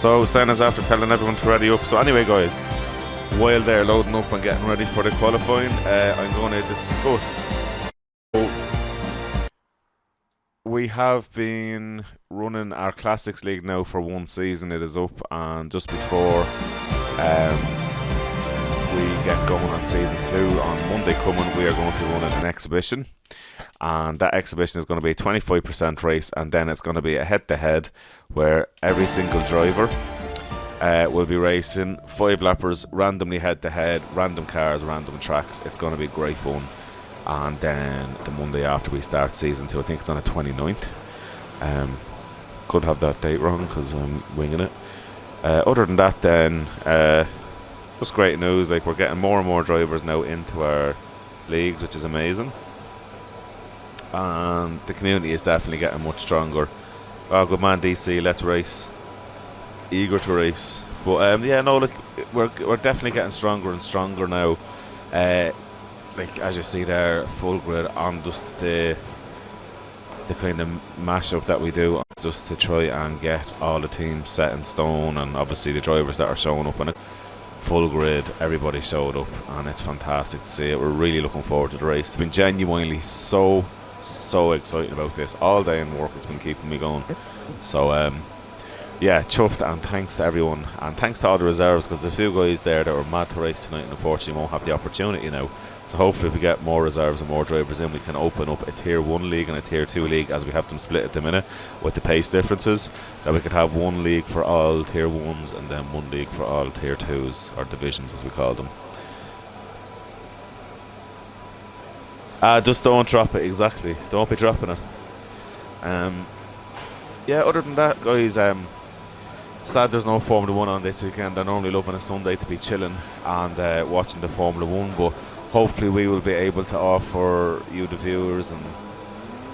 So Senna's after telling everyone to ready up. So anyway guys, while they're loading up and getting ready for the qualifying, I'm going to discuss. We have been running our Classics League now for one season. It is up, and just before we get going on season 2, on Monday coming we are going to be running an exhibition, and that exhibition is going to be a 25% race, and then it's going to be a head-to-head where every single driver will be racing 5 lappers randomly head-to-head, random cars, random tracks. It's going to be great fun. And then the Monday after we start season 2, I think it's on the 29th. Could have that date wrong because I'm winging it. Other than that then, just great news. Like, we're getting more and more drivers now into our leagues, which is amazing. And the community is definitely getting much stronger. Oh, good man DC, let's race. Eager to race. But yeah, no, look, we're definitely getting stronger and stronger now. Like, as you see there, full grid on just the kind of mashup that we do, just to try and get all the teams set in stone, and obviously the drivers that are showing up on it. Full grid, everybody showed up, and it's fantastic to see it. We're really looking forward to the race. I've been genuinely so excited about this. All day in work, it's been keeping me going. So yeah, chuffed, and thanks to everyone, and thanks to all the reserves, because the few guys there that were mad to race tonight and unfortunately won't have the opportunity now. So hopefully if we get more reserves and more drivers in, we can open up a tier 1 league and a tier 2 league, as we have them split at the minute with the pace differences, that we could have one league for all tier 1s and then one league for all tier 2s, or divisions as we call them. Just don't drop it, exactly. Don't be dropping it. Yeah, other than that guys, sad there's no Formula 1 on this weekend. I normally love on a Sunday to be chilling and watching the Formula 1, but hopefully we will be able to offer you, the viewers, and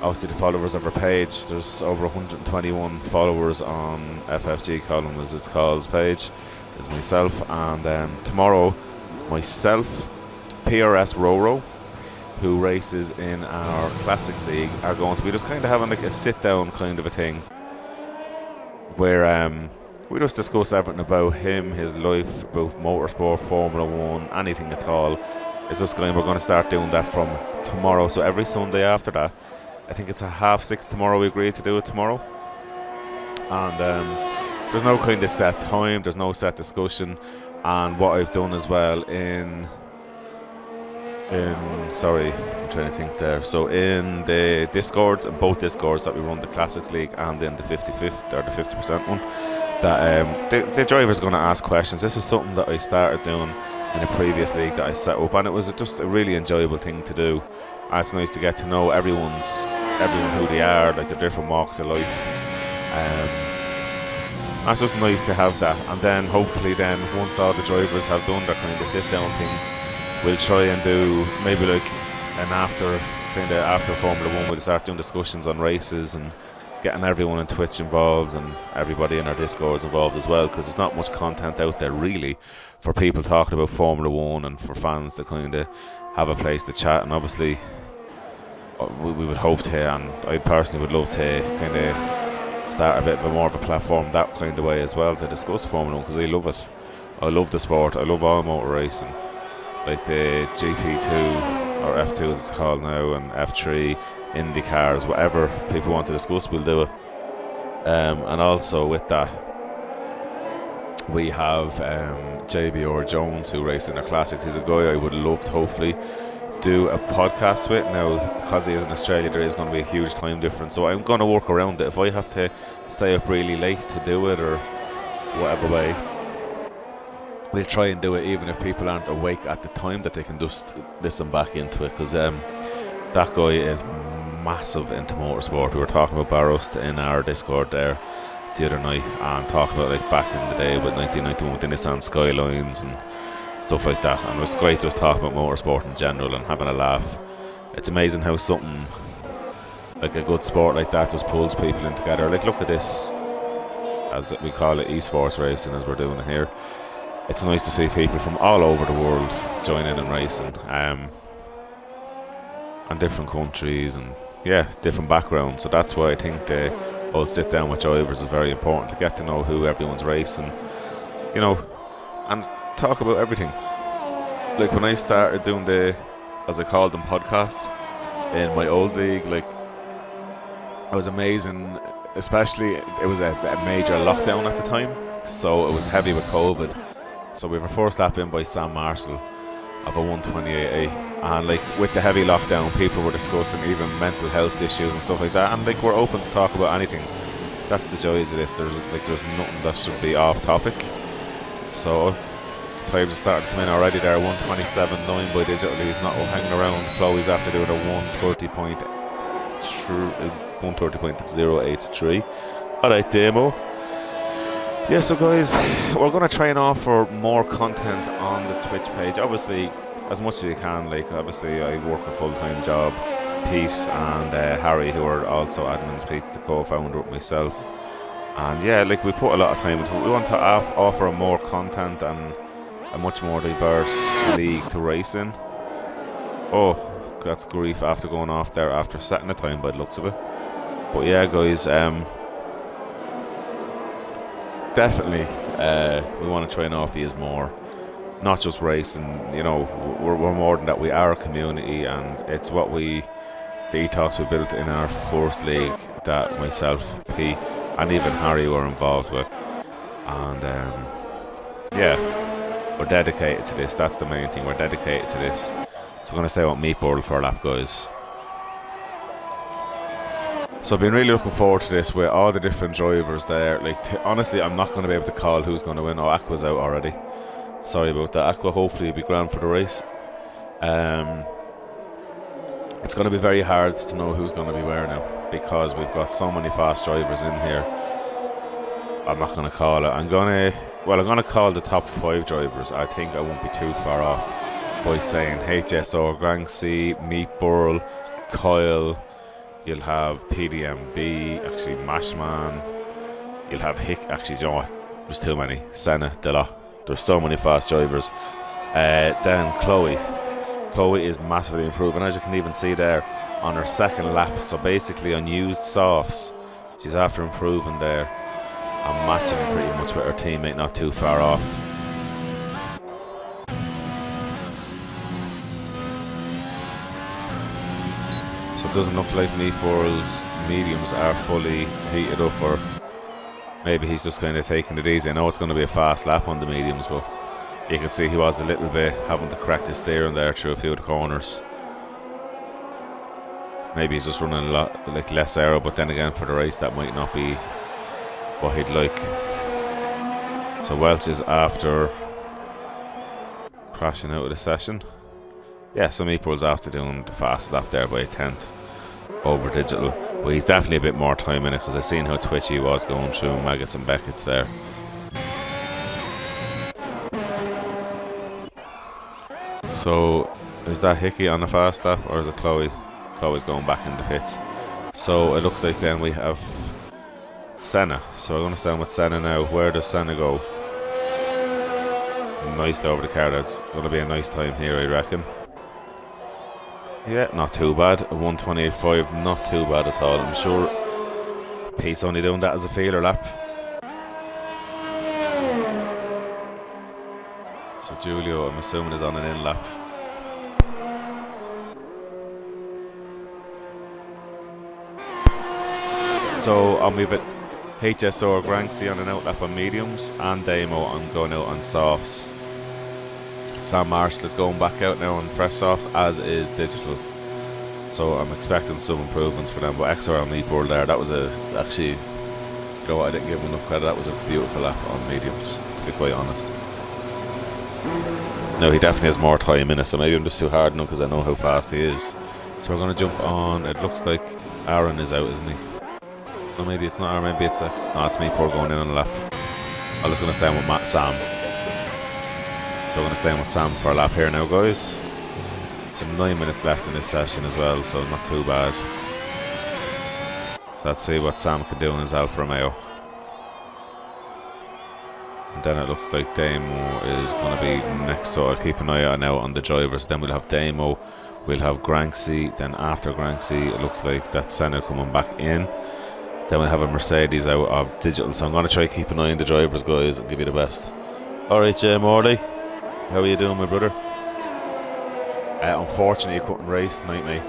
obviously the followers of our page. There's over 121 followers on FFG Colm, as it's called, page. Is myself, and tomorrow myself, PRS Roro, who races in our Classics League, are going to be just kind of having like a sit down kind of a thing, where we just discuss everything about him, his life, about motorsport, Formula 1, anything at all. It's just we're going to start doing that from tomorrow. So every Sunday after that, I think it's 6:30 tomorrow, we agreed to do it tomorrow. And there's no kind of set time, there's no set discussion. And what I've done as well sorry, I'm trying to think there. So in the Discords, and both Discords that we run, the Classics League and in the 50/50 or the 50% one, that the driver's going to ask questions. This is something that I started doing in a previous league that I set up, and it was just a really enjoyable thing to do. And it's nice to get to know everyone who they are, like their different walks of life. It's just nice to have that. And then hopefully then, once all the drivers have done their kind of sit down thing, we'll try and do maybe like an after Formula 1, we'll start doing discussions on races and getting everyone on Twitch involved and everybody in our Discords involved as well, because there's not much content out there really for people talking about Formula 1 and for fans to kind of have a place to chat. And obviously we would hope to, and I personally would love to kind of start a bit of a more of a platform that kind of way as well, to discuss Formula 1, because I love it. I love the sport. I love all motor racing, like the GP2 or F2 as it's called now, and F3, Indy cars, whatever people want to discuss, we'll do it. And also with that, we have JBR Jones, who races in our Classics. He's a guy I would love to hopefully do a podcast with. Now, because he is in Australia, there is going to be a huge time difference, so I'm going to work around it. If I have to stay up really late to do it or whatever way, we'll try and do it even if people aren't awake at the time, that they can just listen back into it, because that guy is massive into motorsport. We were talking about Barrost in our Discord there the other night, and talking about like back in the day with 1991 with the Nissan Skylines and stuff like that, and it was great just talking about motorsport in general and having a laugh. It's amazing how something like a good sport like that just pulls people in together. Like, look at this, as we call it, esports racing, as we're doing it here. It's nice to see people from all over the world join in and racing, and different countries and yeah, different backgrounds. So that's why I think the old sit down with drivers is very important to get to know who everyone's racing, you know, and talk about everything. Like when I started doing the, as I called them, podcasts in my old league, like it was amazing. Especially it was a major lockdown at the time, so it was heavy with COVID. So we were first lap in by Sam Marshall of a 128A, and like with the heavy lockdown, people were discussing even mental health issues and stuff like that, and like we're open to talk about anything. That's the joys of this. There's nothing that should be off topic. So the times are starting to come in already there. 127.9 by digital. He's not hanging around. Chloe's after doing a 130.083. Alright, demo. Yeah, so guys, we're going to try and offer more content on the Twitch page. Obviously, as much as we can. Like, obviously, I work a full-time job. Pete and Harry, who are also admins. Pete's the co-founder with myself. And yeah, like, we put a lot of time into it. We want to offer more content and a much more diverse league to race in. Oh, that's grief after going off there after setting the time by the looks of it. But yeah, guys, definitely we want to try and offer you more, not just racing. You know, we're more than that. We are a community, and it's what the ethos we built in our first league that myself, Pete, and even Harry were involved with. And yeah, we're dedicated to this. That's the main thing. We're dedicated to this. So I'm going to stay on Meatball for a lap, guys. So I've been really looking forward to this with all the different drivers there. Like, honestly, I'm not going to be able to call who's going to win. Oh, Aqua's out already. Sorry about that. Aqua hopefully will be grand for the race. It's going to be very hard to know who's going to be where now, because we've got so many fast drivers in here. I'm not going to call it. I'm going to call the top 5 drivers. I think I won't be too far off by saying HSO, Granksy, Meatburl, Kyle, you'll have PDMB, actually Mashman, you'll have actually, you know what, there's too many, Senna, Dilla, there's so many fast drivers. Then Chloe is massively improving, as you can even see there on her second lap. So basically on used softs, she's after improving there and matching pretty much with her teammate, not too far off. So it doesn't look like Meatball's mediums are fully heated up, or maybe he's just kind of taking it easy. I know it's going to be a fast lap on the mediums, but you can see he was a little bit having to correct his steering there through a few of the corners. Maybe he's just running a lot like less aero, but then again for the race that might not be what he'd like. So Welch is after crashing out of the session. Yeah, so Meatball's after doing the fast lap there by a 10th over digital. But he's definitely a bit more time in it, because I seen how twitchy he was going through Maggots and Beckett's there. So is that Hickey on the fast lap, or is it Chloe? Chloe's going back in the pits. So it looks like then we have Senna. So I'm going to stand with Senna now. Where does Senna go? Nicely over the car. That's going to be a nice time here, I reckon. Yeah, not too bad. A 128.5, not too bad at all. I'm sure Pete's only doing that as a feeler lap. So Giulio, I'm assuming, is on an in lap. So I'll move it HSO or Granksy on an out lap on mediums, and Damo on going out on softs. Sam Marshall is going back out now on fresh softs, as is digital. So I'm expecting some improvements for them. But XR on Meatball there, that was actually, you know what, I didn't give him enough credit. That was a beautiful lap on mediums, to be quite honest. No, he definitely has more time in it, so maybe I'm just too hard on him because I know how fast he is. So we're going to jump on, it looks like Aaron is out, isn't he? No, maybe it's not Aaron, maybe it's X. No, it's Meatball going in on the lap. I'm just going to stay with Sam. So we're going to stay with Sam for a lap here now, guys. So 9 minutes left in this session as well, so not too bad. So let's see what Sam can do in his Alfa Romeo. And then it looks like Damo is going to be next, so I'll keep an eye out now on the drivers. Then we'll have Damo, we'll have Granksy, then after Granksy it looks like that's Senna coming back in. Then we have a Mercedes out of digital, so I'm going to try to keep an eye on the drivers, guys, and give you the best. Alright, Jay Morley, how are you doing, my brother? Unfortunately, you couldn't race tonight, mate.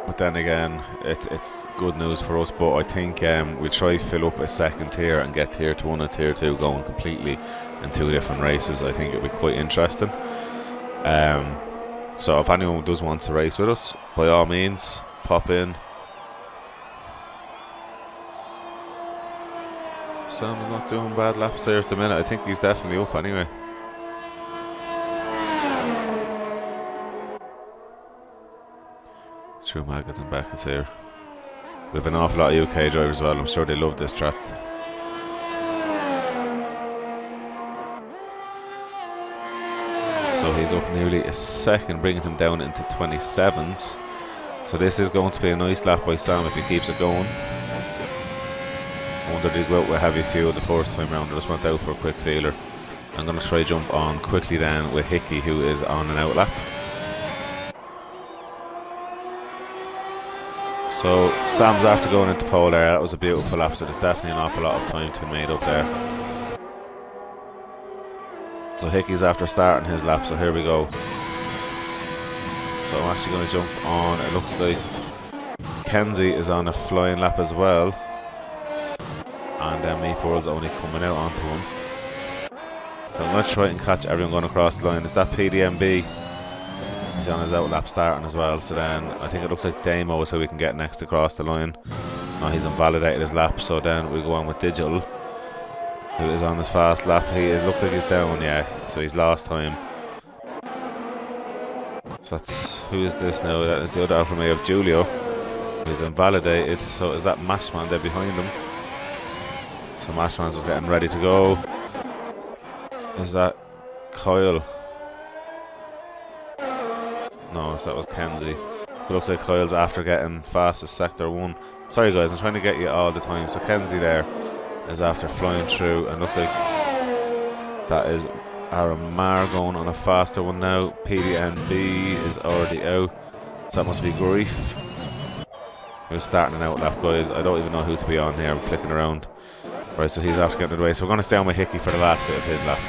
But then again, it's good news for us, but I think we'll try to fill up a second tier and get tier 1 and tier 2 going completely in 2 different races. I think it'll be quite interesting. So if anyone does want to race with us, by all means, pop in. Sam's not doing bad laps here at the minute. I think he's definitely up anyway. True Maggots and Beckett's here. We have an awful lot of UK drivers as well. I'm sure they love this track. So he's up nearly a second, bringing him down into 27s. So this is going to be a nice lap by Sam if he keeps it going. I wonder if he'll go out with heavy fuel the first time round. I just went out for a quick feeler. I'm going to try jump on quickly then with Hickey, who is on an out lap. So Sam's after going into pole there. That was a beautiful lap, so there's definitely an awful lot of time to be made up there. So Hickey's after starting his lap, so here we go. So I'm actually going to jump on, it looks like Kenzie is on a flying lap as well. And then Meatball's only coming out onto him. So I'm going to try and catch everyone going across the line. Is that PDMB? He's on his out lap starting as well, so then I think it looks like Damo is how we can get next across the line. No, he's invalidated his lap, so then we go on with Digital, who is on his fast lap. Looks like he's down, yeah, so he's lost time. So that's, who is this now? That is the other Alfa Romeo of Giulio, who's invalidated. So is that Mashman there behind him? So Mashman's getting ready to go. Is that Kyle? No, so that was Kenzie. It looks like Kyle's after getting fastest sector 1. Sorry guys, I'm trying to get you all the time. So Kenzie there is after flying through, and looks like that is Aramar going on a faster one now. PDNB is already out, so that must be Grief. We're starting an out lap, guys. I don't even know who to be on here. I'm flicking around. Right, so he's after getting it away. So we're going to stay on with Hickey for the last bit of his lap.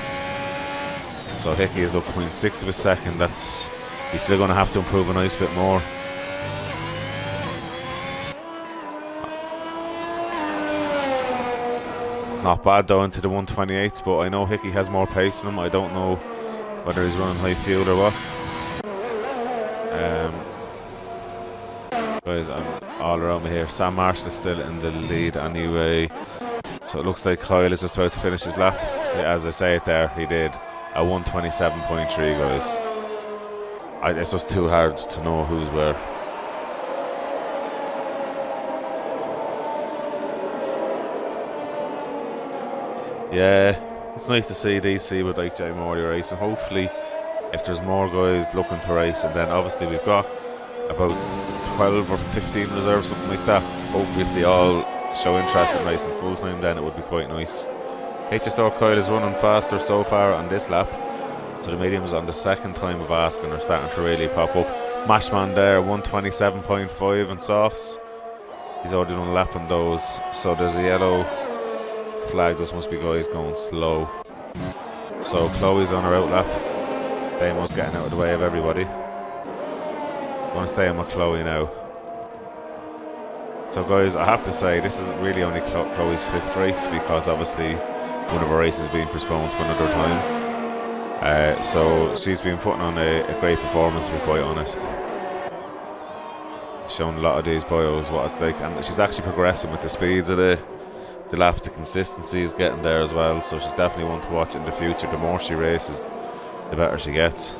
So Hickey is up 0.6 of a second. That's, he's still going to have to improve a nice bit more. Not bad though into the 128s, but I know Hickey has more pace than him. I don't know whether he's running high field or what. Guys, I'm all around me here. Sam Marshall is still in the lead anyway. So it looks like Kyle is just about to finish his lap. As I say it there, he did a 127.3, guys. It's just too hard to know who's where. Yeah, it's nice to see DC with like Jay Morley racing. Hopefully, if there's more guys looking to race, and then obviously we've got about 12 or 15 reserves, something like that. Hopefully, if they all show interest in racing full time, then it would be quite nice. HSR Kyle is running faster so far on this lap, so the mediums on the second time of asking are starting to really pop up. Mashman there, 127.5 and softs. He's already done a lap on those, so there's a yellow flag. Those must be guys going slow. So Chloe's on her out lap. Damo's getting out of the way of everybody. I'm going to stay on with Chloe now. So guys, I have to say this is really only Chloe's 5th race, because obviously one of her races is being postponed to another time. So she's been putting on a great performance, to be quite honest. Showing a lot of these bios what it's like, and she's actually progressing with the speeds of the laps. The consistency is getting there as well, so she's definitely one to watch in the future. The more she races, the better she gets.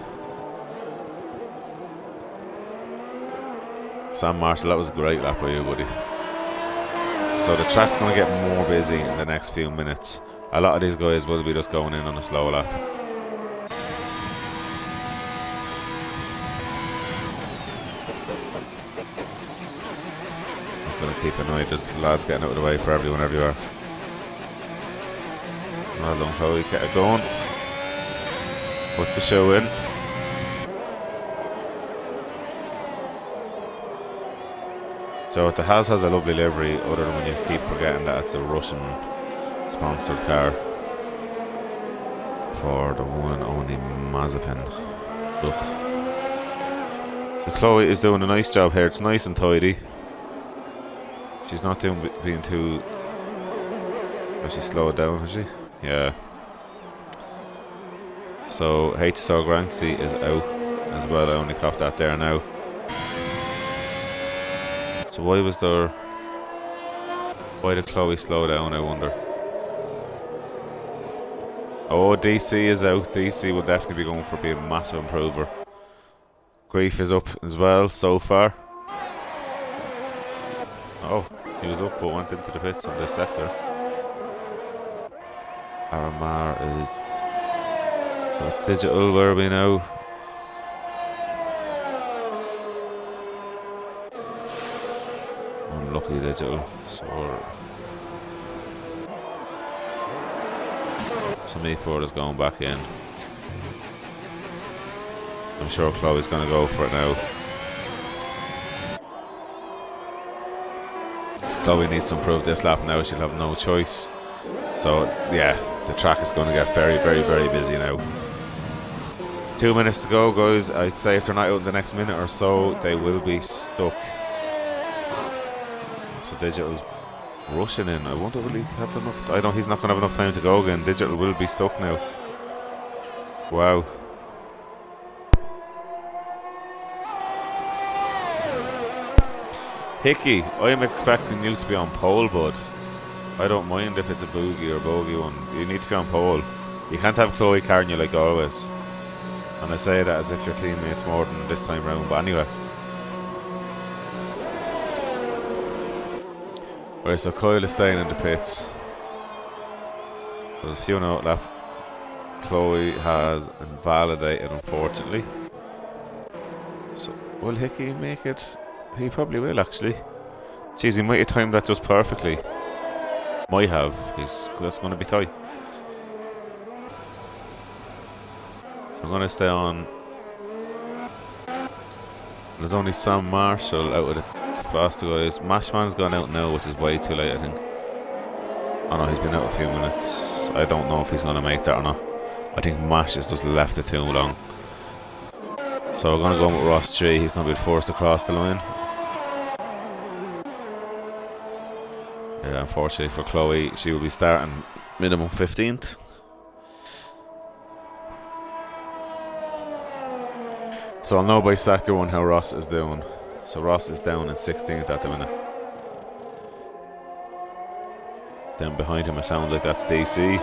Sam Marshall, that was a great lap by you, buddy. So the track's going to get more busy in the next few minutes. A lot of these guys will be just going in on a slow lap. Just going to keep an eye, there's lads getting out of the way for everyone everywhere. Well done, Chloe, get it going. Put the show in. So the Haas has a lovely livery, other than when you keep forgetting that it's a Russian sponsored car for the one and only Mazepin. Ugh. So Chloe is doing a nice job here. It's nice and tidy. She's not being too... Has she slowed down, has she? Yeah. So HSR Granksy is out as well. I only copped that there now. So why was there... Why did Chloe slow down, I wonder? Oh, DC is out. DC will definitely be going for being a massive improver. Grief is up as well so far. Oh, he was up but went into the pits on this sector. Aramar is... So Digital, where are we now? Unlucky Digital. So Meatboard is going back in. I'm sure Chloe's going to go for it now. So Chloe needs to improve this lap now. She'll have no choice. So yeah, the track is going to get very, very, very busy now. 2 minutes to go, guys. I'd say if they're not out in the next minute or so, they will be stuck. So Digital's rushing in. I wonder will he have enough... I know he's not going to have enough time to go again. Digital will be stuck now. Wow. Hickey, I'm expecting you to be on pole, bud. I don't mind if it's a boogie or bogey one. You need to be on pole. You can't have Chloe carrying you like always. And I say that as if your teammates more than this time round, but anyway. Right, so Kyle is staying in the pits. So there's a few note lap. Chloe has invalidated, unfortunately. So will Hickey make it? He probably will, actually. Jeez, he might have timed that just perfectly. Might have. That's going to be tight. So I'm going to stay on. There's only Sam Marshall out of the faster guys. Mashman's gone out now, which is way too late, I think. Oh no, he's been out a few minutes. I don't know if he's going to make that or not. I think Mash has just left it too long. So we're going to go with Ross G. He's going to be forced across the line. Yeah, unfortunately for Chloe, she will be starting minimum 15th. So I'll know by sector 1 how Ross is doing. So Ross is down in 16th at the minute. Then behind him it sounds like that's DC.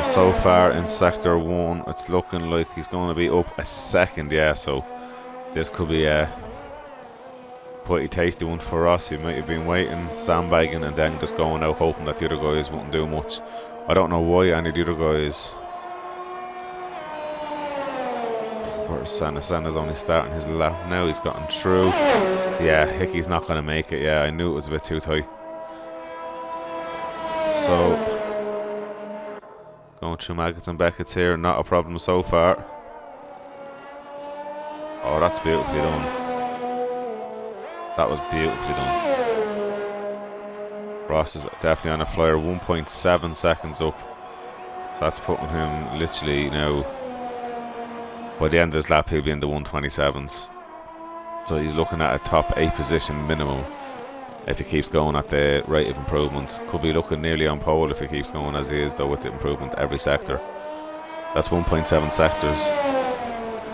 So far in sector 1 it's looking like he's going to be up a second, yeah, so this could be quite a tasty one for Ross. He might have been waiting, sandbagging and then just going out hoping that the other guys wouldn't do much. I don't know why any of the other guys... Where's Senna? Senna's only starting his lap now, he's gotten through. Yeah, Hickey's not going to make it, yeah, I knew it was a bit too tight. So, going through Maggots and Beckett's here, not a problem so far. Oh, that's beautifully done. That was beautifully done. Ross is definitely on a flyer, 1.7 seconds up. So that's putting him literally now... By the end of this lap, he'll be in the 127s. So he's looking at a top 8 position minimum if he keeps going at the rate of improvement. Could be looking nearly on pole if he keeps going as he is, though, with the improvement every sector. That's 1.7 sectors.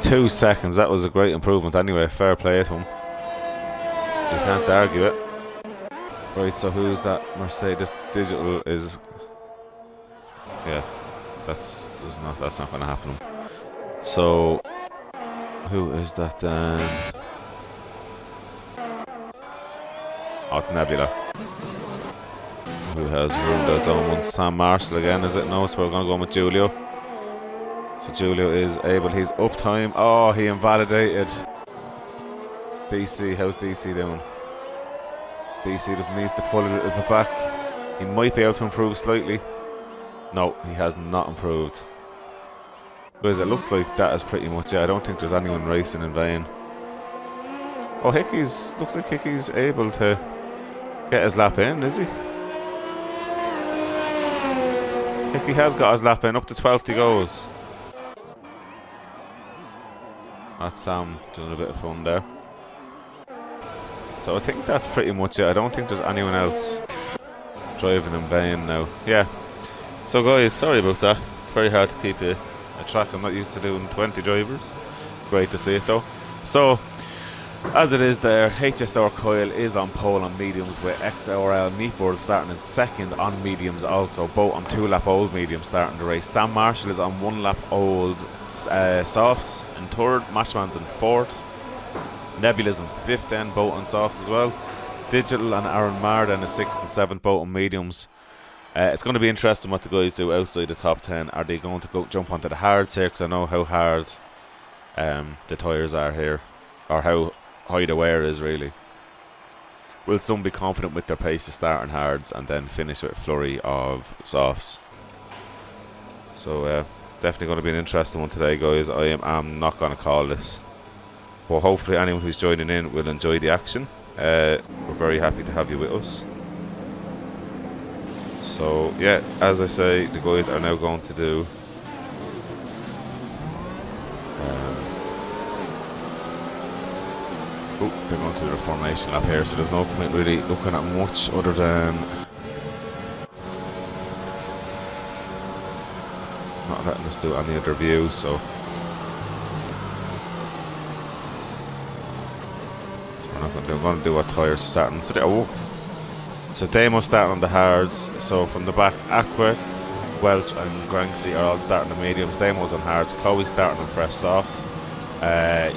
2 seconds, that was a great improvement anyway. Fair play to him. You can't argue it. Right, so who's that? Mercedes Digital is... Yeah, that's not going to happen. So, who is that then? Oh, it's Nebula. Who has ruined his own one? Sam Marshall again, is it? No, so we're going to go with Julio. So Julio is able, he's up time. Oh, he invalidated. DC, how's DC doing? DC just needs to pull a little bit back. He might be able to improve slightly. No, he has not improved. Guys, it looks like that is pretty much it. I don't think there's anyone racing in vain. Oh, looks like Hickey's able to get his lap in, is he? Hickey has got his lap in, up to 12th he goes. That's Sam doing a bit of fun there. So I think that's pretty much it. I don't think there's anyone else driving in vain now. Yeah. So guys, sorry about that. It's very hard to keep a track. I'm not used to doing 20 drivers. Great to see it though. So, as it is there, HSR Coyle is on pole on mediums with XRL Meatboard starting in second on mediums also. Both on 2-lap old mediums starting the race. Sam Marshall is on 1-lap old softs in third. Mashman's in fourth. Nebula's in fifth then, both on softs as well. Digital and Aaron Marr then is sixth and seventh, both on mediums. It's going to be interesting what the guys do outside the top 10. Are they going to jump onto the hards here? Because I know how hard the tyres are here, or how high the wear is really. Will some be confident with their pace to start on hards and then finish with a flurry of softs? So definitely going to be an interesting one today, guys. I am not going to call this, but hopefully anyone who's joining in will enjoy the action. We're very happy to have you with us. So yeah, as I say, the guys are now going to do they're going to do the formation lap here, so there's no point really looking at much other than not letting us do any other view. So we're going to do what tyres are starting. So Damo starting on the hards. So from the back, Aqua, Welch and Granksy are all starting the mediums. Damo's on hards. Chloe starting on fresh softs.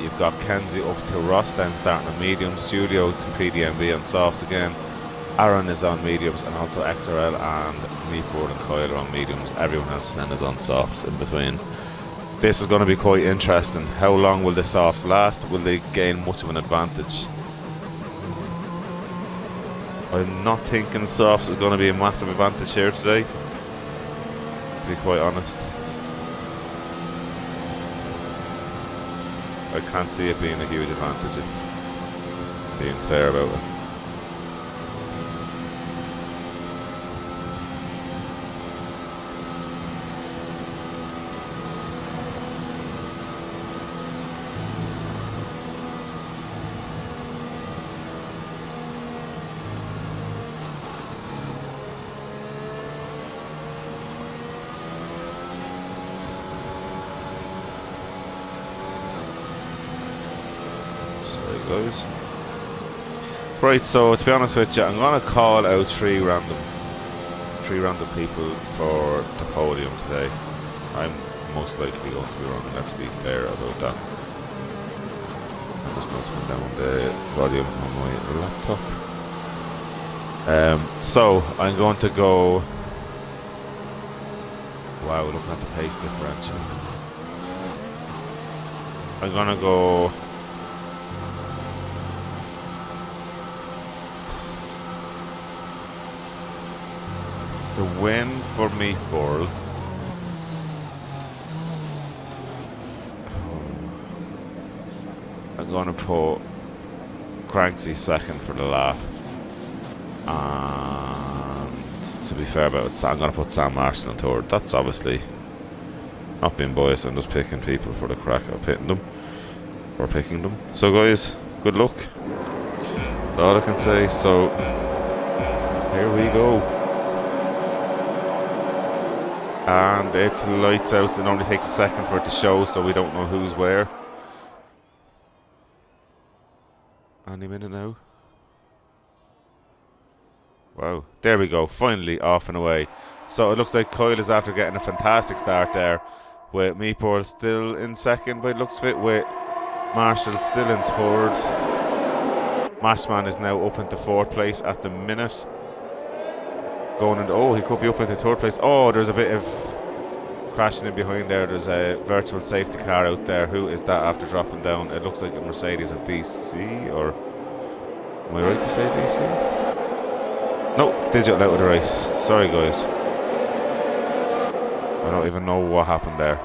You've got Kenzie up to Ross then starting on mediums. Julio to PDMB on softs again. Aaron is on mediums, and also XRL and Meatboard and Coyle are on mediums. Everyone else then is on softs in between. This is going to be quite interesting. How long will the softs last? Will they gain much of an advantage? I'm not thinking softs is going to be a massive advantage here today, to be quite honest. I can't see it being a huge advantage, if being fair about it. Guys. Right, so to be honest with you, I'm going to call out three random people for the podium today. I'm most likely going to be wrong, let's be fair about that. I'm just going to turn down the volume on my laptop. So I'm going to go. Wow, looking at the pace differential. I'm going to go. The win for Meatball. I'm going to put Cranksy second for the laugh. And to be fair about it, I'm going to put Sam Marshall in third. That's obviously not being biased, I'm just picking people for the crack of picking them. Or picking them. So guys, good luck. That's all I can say. So here we go. And it's lights out. It only takes a second for it to show, so we don't know who's where. Any minute now. Wow, there we go. Finally off and away. So it looks like Kyle is after getting a fantastic start there, with Meatball still in second by it looks fit, with Marshall still in third. Mashman is now up into fourth place at the minute. Going into, oh, he could be up into third place. Oh, there's a bit of crashing in behind there. There's a virtual safety car out there. Who is that after dropping down? It looks like a Mercedes of DC, or am I right to say DC? No, it's Digital out of the race. Sorry guys, I don't even know what happened there.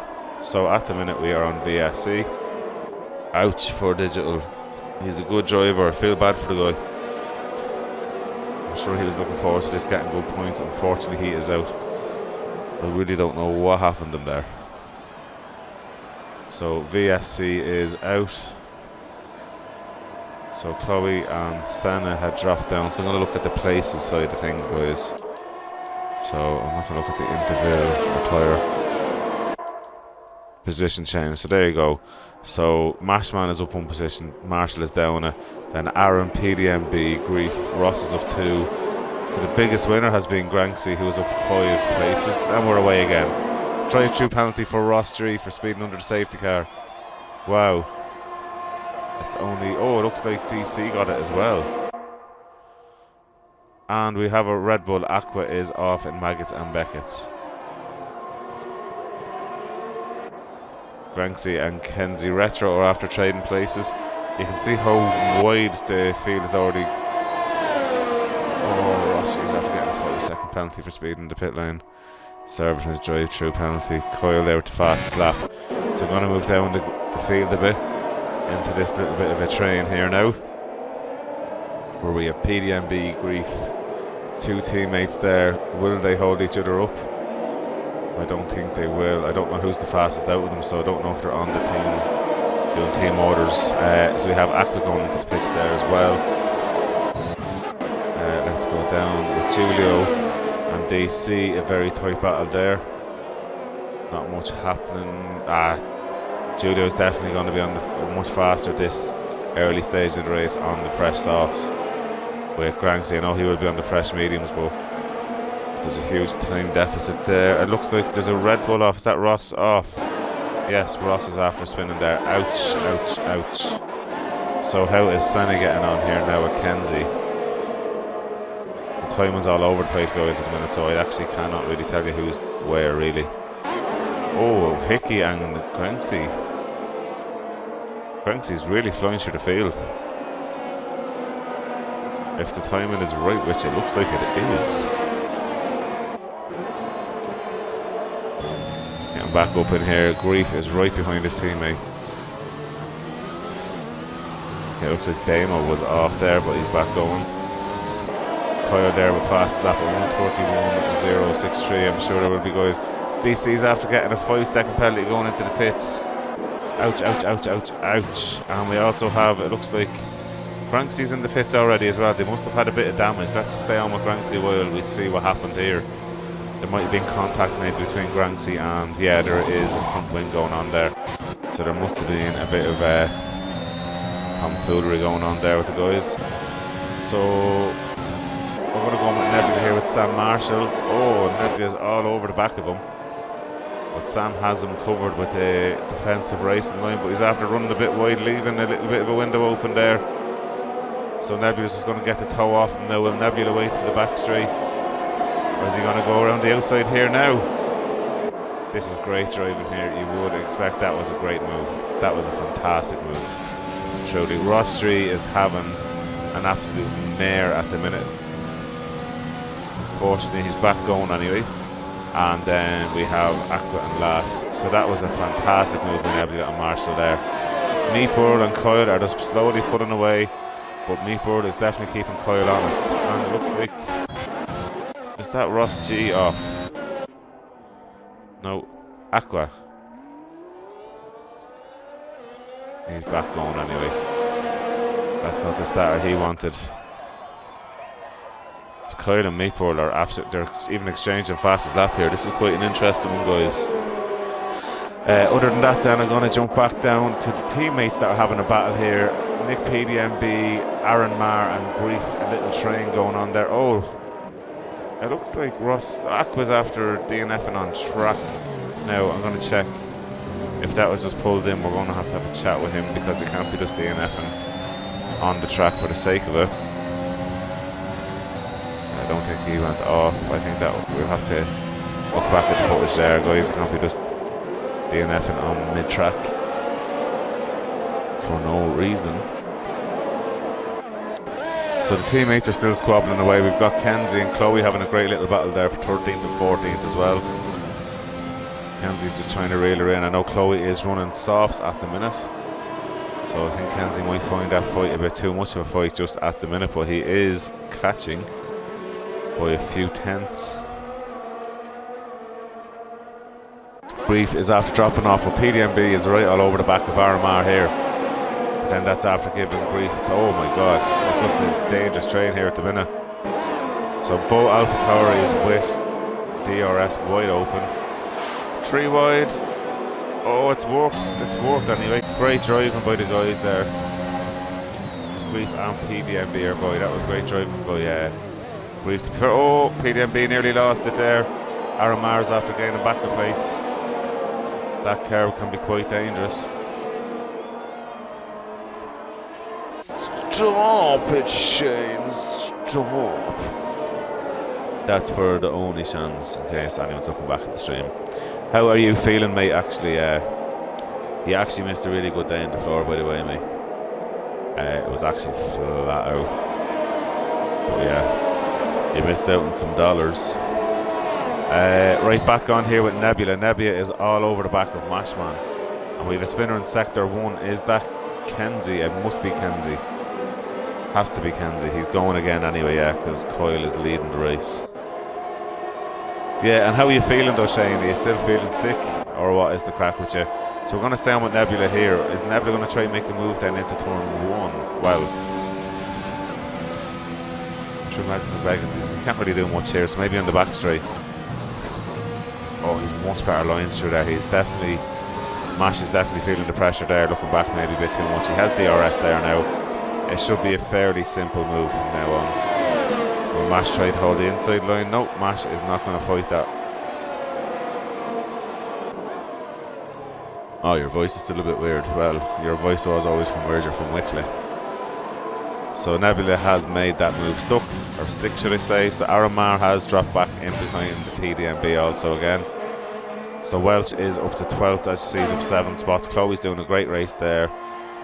So at the minute we are on VSC. Ouch for Digital. He's a good driver. I feel bad for the guy. I'm sure he was looking forward to this, getting good points. Unfortunately, he is out. I really don't know what happened to him there. So VSC is out. So Chloe and Senna had dropped down. So I'm going to look at the places side of things, guys. So I'm not going to look at the interval or tyre position change. So there you go. So Mashman is up 1 position, Marshall is down it, then Aaron, PDMB, Grief, Ross is up 2. So the biggest winner has been Granksy, who is up 5 places, and we're away again. Drive-through penalty for Ross G for speeding under the safety car. Wow. It's only, oh, it looks like DC got it as well. And we have a Red Bull Aqua is off in Maggots and Beckett's. Granksy and Kenzie Retro are after trading places. You can see how wide the field is already. Oh, Ross is after getting a 5-second penalty for speeding in the pit lane. Surbiton's drive-through penalty. Coyle there with the fastest lap. So we're going to move down the field a bit into this little bit of a train here now, where we have PDMB, Grief, 2 teammates there. Will they hold each other up? I don't think they will. I don't know who's the fastest out of them, so I don't know if they're on the team doing team orders. So we have Aqua going into the pits there as well. Let's go down with Julio and DC. A very tight battle there. Not much happening. Julio's definitely going to be on the much faster this early stage of the race on the fresh softs. With Granksy, I know he will be on the fresh mediums, but there's a huge time deficit there. It looks like there's a Red Bull off. Is that Ross off? Yes, Ross is after spinning there. Ouch, ouch, ouch. So how is Senna getting on here now with Kenzie? The timing's all over the place, guys, at the minute, so I actually cannot really tell you who's where, really. Oh, Hickey and Granksy. Granksy's really flying through the field. If the timing is right, which it looks like it is. Getting back up in here. Grief is right behind his teammate. Yeah, it looks like Damo was off there, but he's back going. Kyle there with fast lap at 1:31.063. I'm sure there will be guys. DC's after getting a 5-second penalty going into the pits. Ouch, ouch, ouch, ouch, ouch. And we also have, it looks like Granksy's in the pits already as well. They must have had a bit of damage. Let's stay on with Granksy while we see what happened here. There might have been contact made between Granksy and, yeah, there is a front wing going on there. So there must have been a bit of tomfoolery going on there with the guys. So we're going to go with Nebula here with Sam Marshall. Oh, Nebula's all over the back of him. But Sam has him covered with a defensive racing line, but he's after running a bit wide, leaving a little bit of a window open there. So Nebula's just going to get the toe off him now. Will Nebula wait to the back straight? Or is he going to go around the outside here now? This is great driving here. You would expect that was a great move. That was a fantastic move. Truly, Ross Tree is having an absolute mare at the minute. Unfortunately, he's back going anyway. And then we have Aqua and last. So that was a fantastic move by Nebula and Marshall there. Meatbird and Kyle are just slowly pulling away, but Meatbird is definitely keeping Kyle honest. And it looks like, is that Ross G off? No, Aqua. He's back going anyway. That's not the starter he wanted. Kyle and Meatball are absolute. They're even exchanging fastest lap here. This is quite an interesting one, guys. Other than that, then I'm going to jump back down to the teammates that are having a battle here. Nick PDMB, Aaron Marr, and Grief. A little train going on there. Oh, it looks like Ross Aqua's after DNFing on track. Now I'm going to check if that was just pulled in. We're going to have a chat with him because it can't be just DNFing on the track for the sake of it. I don't think he went off. I think that we'll have to look back at the footage there, guys. Can't be just DNFing on mid-track for no reason. So the teammates are still squabbling away. We've got Kenzie and Chloe having a great little battle there for 13th and 14th as well. Kenzie's just trying to reel her in. I know Chloe is running softs at the minute, so I think Kenzie might find that fight a bit too much of a fight just at the minute, but he is catching by a few tenths. Grief is after dropping off, but PDMB is right all over the back of RMR here. But then that's after giving Grief to, oh my god, it's just a dangerous train here at the minute. So Bo AlphaTauri is with DRS wide open. 3 wide. Oh, it's worked anyway. Great driving by the guys there. Grief and PDMB are by. That was great driving by Grief to be fair. Oh, PDMB nearly lost it there. RMR's after gaining back a place. That curve can be quite dangerous. Stop it, Shane. Stop. That's for the only chance in case anyone's looking back at the stream. How are you feeling, mate? Actually, you actually missed a really good day on the floor, by the way, mate. It was actually flat out. But yeah, you missed out on some dollars. Right back on here with Nebula. Nebula is all over the back of Mashman. And we have a spinner in Sector 1. Is that Kenzie? It must be Kenzie. Has to be Kenzie. He's going again anyway, yeah, because Kyle is leading the race. Yeah, and how are you feeling though, Shane? Are you still feeling sick? Or what is the crack with you? So we're going to stay on with Nebula here. Is Nebula going to try and make a move then into turn 1? Well, true maggots and vacancies. He can't really do much here, so maybe on the back straight. Oh, he's much better lines through there. He's definitely, Mash is definitely feeling the pressure there, looking back maybe a bit too much. He has the RS there now. It should be a fairly simple move from now on. Will Mash try to hold the inside line? No, Mash is not going to fight that. Oh, your voice is still a bit weird. Well, your voice was always from where you're from, Wickley. So Nebula has made that move stuck, or stick should I say. So Aramar has dropped back in behind the PDMB also again. So Welch is up to 12th as she sees up 7 spots. Chloe's doing a great race there.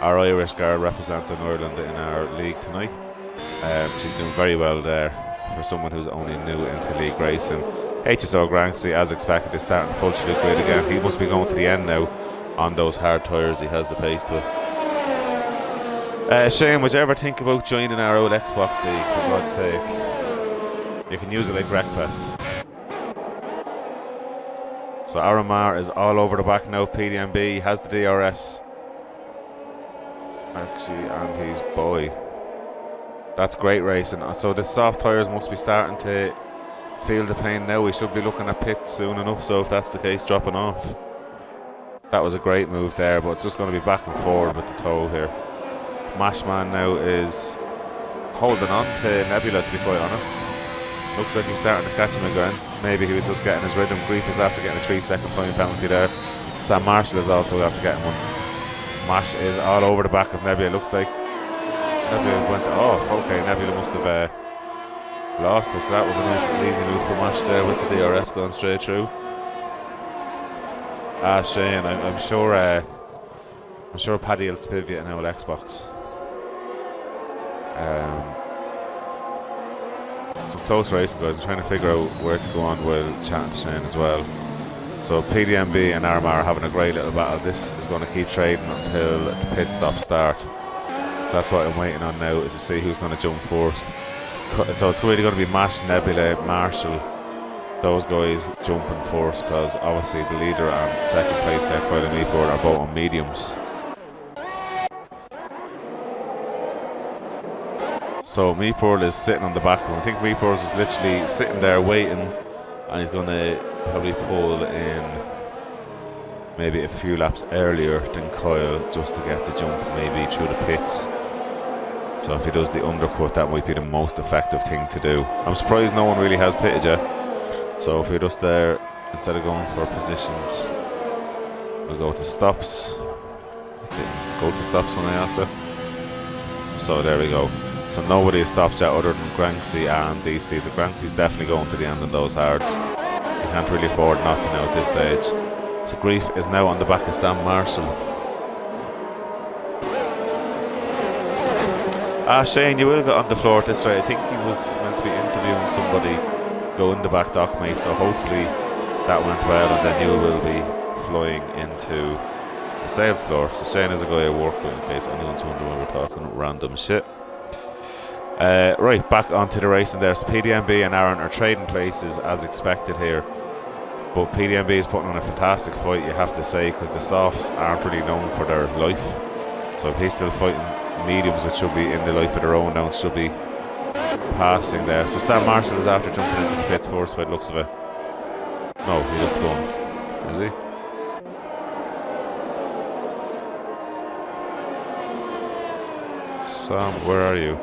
Our Irish girl representing Ireland in our league tonight. She's doing very well there for someone who's only new into league racing. HSO Granksy, as expected, is starting to pull through the grid again. He must be going to the end now on those hard tyres. He has the pace to it. Shane, would you ever think about joining our old Xbox league, for God's sake? You can use it like breakfast. So Aramar is all over the back now. PDMB has the DRS. Actually, and he's boy. That's great racing. So the soft tyres must be starting to feel the pain now. We should be looking at pit soon enough, so if that's the case, dropping off. That was a great move there, but it's just going to be back and forward with the toe here. Mashman now is holding on to Nebula, to be quite honest. Looks like he's starting to catch him again. Maybe he was just getting his rhythm. Grief is after getting a 3-second time penalty there. Sam Marshall is also after getting one. Mash is all over the back of Nebula. Looks like Nebula went off. Okay, Nebula must have lost us. So that was a nice easy move for Mash there with the DRS going straight through. Shane, I'm sure Paddy will pivot an old Xbox. Some close racing, guys. I'm trying to figure out where to go on while chatting to Shane as well. So PDMB and Armar are having a great little battle. This is going to keep trading until the pit stop start. So that's what I'm waiting on now, is to see who's going to jump first. So it's really going to be Mash, Nebula, Marshall, those guys jumping first, because obviously the leader and second place there, Kyle and Meatboard, are both on mediums. So Meatboard is sitting on the back of him. I think Meatboard is literally sitting there waiting, and he's going to probably pull in maybe a few laps earlier than Kyle just to get the jump maybe through the pits. So if he does the undercut, that might be the most effective thing to do. I'm surprised no one really has pitted yet. So if we're just there, instead of going for positions, we'll go to stops. Go to stops when I asked it. So there we go. So nobody has stopped yet other than Granksy and DC. So Granksy's definitely going to the end of those hards. You can't really afford not to know at this stage. So Grief is now on the back of Sam Marshall. Shane, you will get on the floor at this rate. I think he was meant to be interviewing somebody going the back dock, mate. So hopefully that went well, and then you will be flying into the sales floor. So Shane is a guy I work with, in case anyone's wondering why we're talking random shit. Right, back onto the racing there. So PDMB and Aaron are trading places as expected here. But PDMB is putting on a fantastic fight, you have to say, because the softs aren't really known for their life. So if he's still fighting mediums, which should be in the life of their own now, should be passing there. So Sam Marshall is after jumping into the pits first by the looks of it. No, he just spun. Is he? Sam, where are you?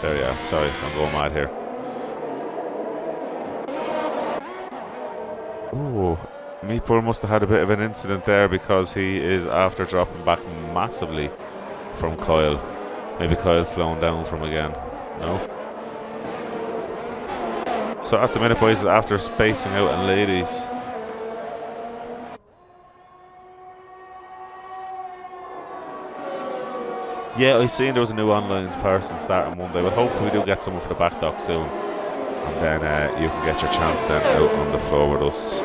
There you are. Sorry, I'm going mad here. Ooh, Meatball must have had a bit of an incident there, because he is after dropping back massively from Kyle. Maybe Kyle's slowing down from again. No? So at the minute, boys, after spacing out and ladies. Yeah, I seen there was a new online person starting Monday, but hopefully we do get someone for the back dock soon. And then you can get your chance then out on the floor with us.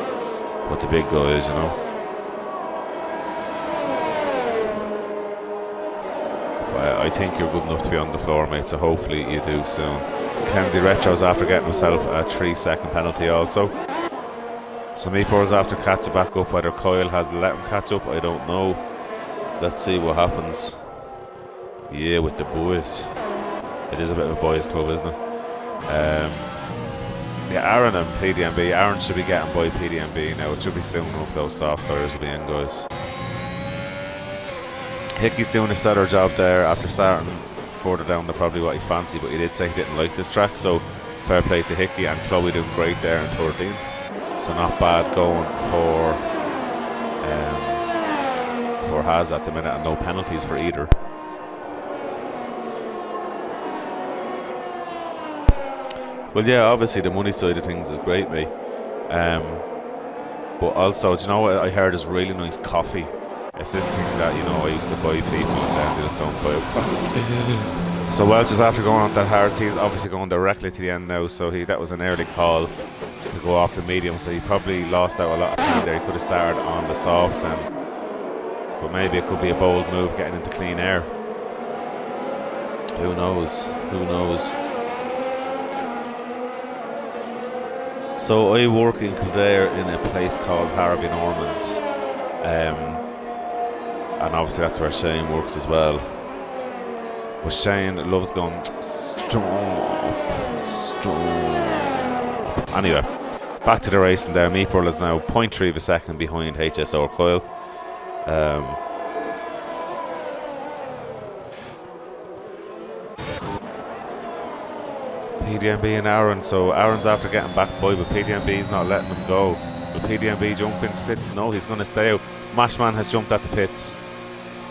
With the big guys, you know. I think you're good enough to be on the floor, mate, so hopefully you do soon. Kenzie Retro's after getting himself a 3-second penalty also. So Meatball's after catching back up. Whether Kyle has let him catch up, I don't know. Let's see what happens. Yeah, with the boys. It is a bit of a boys club, isn't it? Yeah, Aaron and PDMB. Aaron should be getting by PDMB now. It should be soon enough those soft tires will be in, guys. Hickey's doing a stellar job there after starting further down than probably what he fancied, but he did say he didn't like this track, so fair play to Hickey, and Chloe doing great there in 13th. So not bad going for Haz at the minute, and no penalties for either. Well, yeah, obviously the money side of things is great, mate. But also, do you know what I heard is really nice coffee? It's this thing that, you know, I used to buy people and then they just don't buy it. So Welch is after going on that hard. He's obviously going directly to the end now, so that was an early call to go off the medium, so he probably lost out a lot of time there. He could have started on the softs then. But maybe it could be a bold move getting into clean air. Who knows? Who knows? So I work in Kildare in a place called Harvey Norman's, and obviously that's where Shane works as well. But Shane loves going stop. Anyway, back to the racing there. Meatball is now 0.3 of a second behind HSR Coyle. PDMB and Aaron, so Aaron's after getting back by, but PDMB's not letting him go. Will PDMB jump into the pits? No, he's going to stay out. Mashman has jumped at the pits,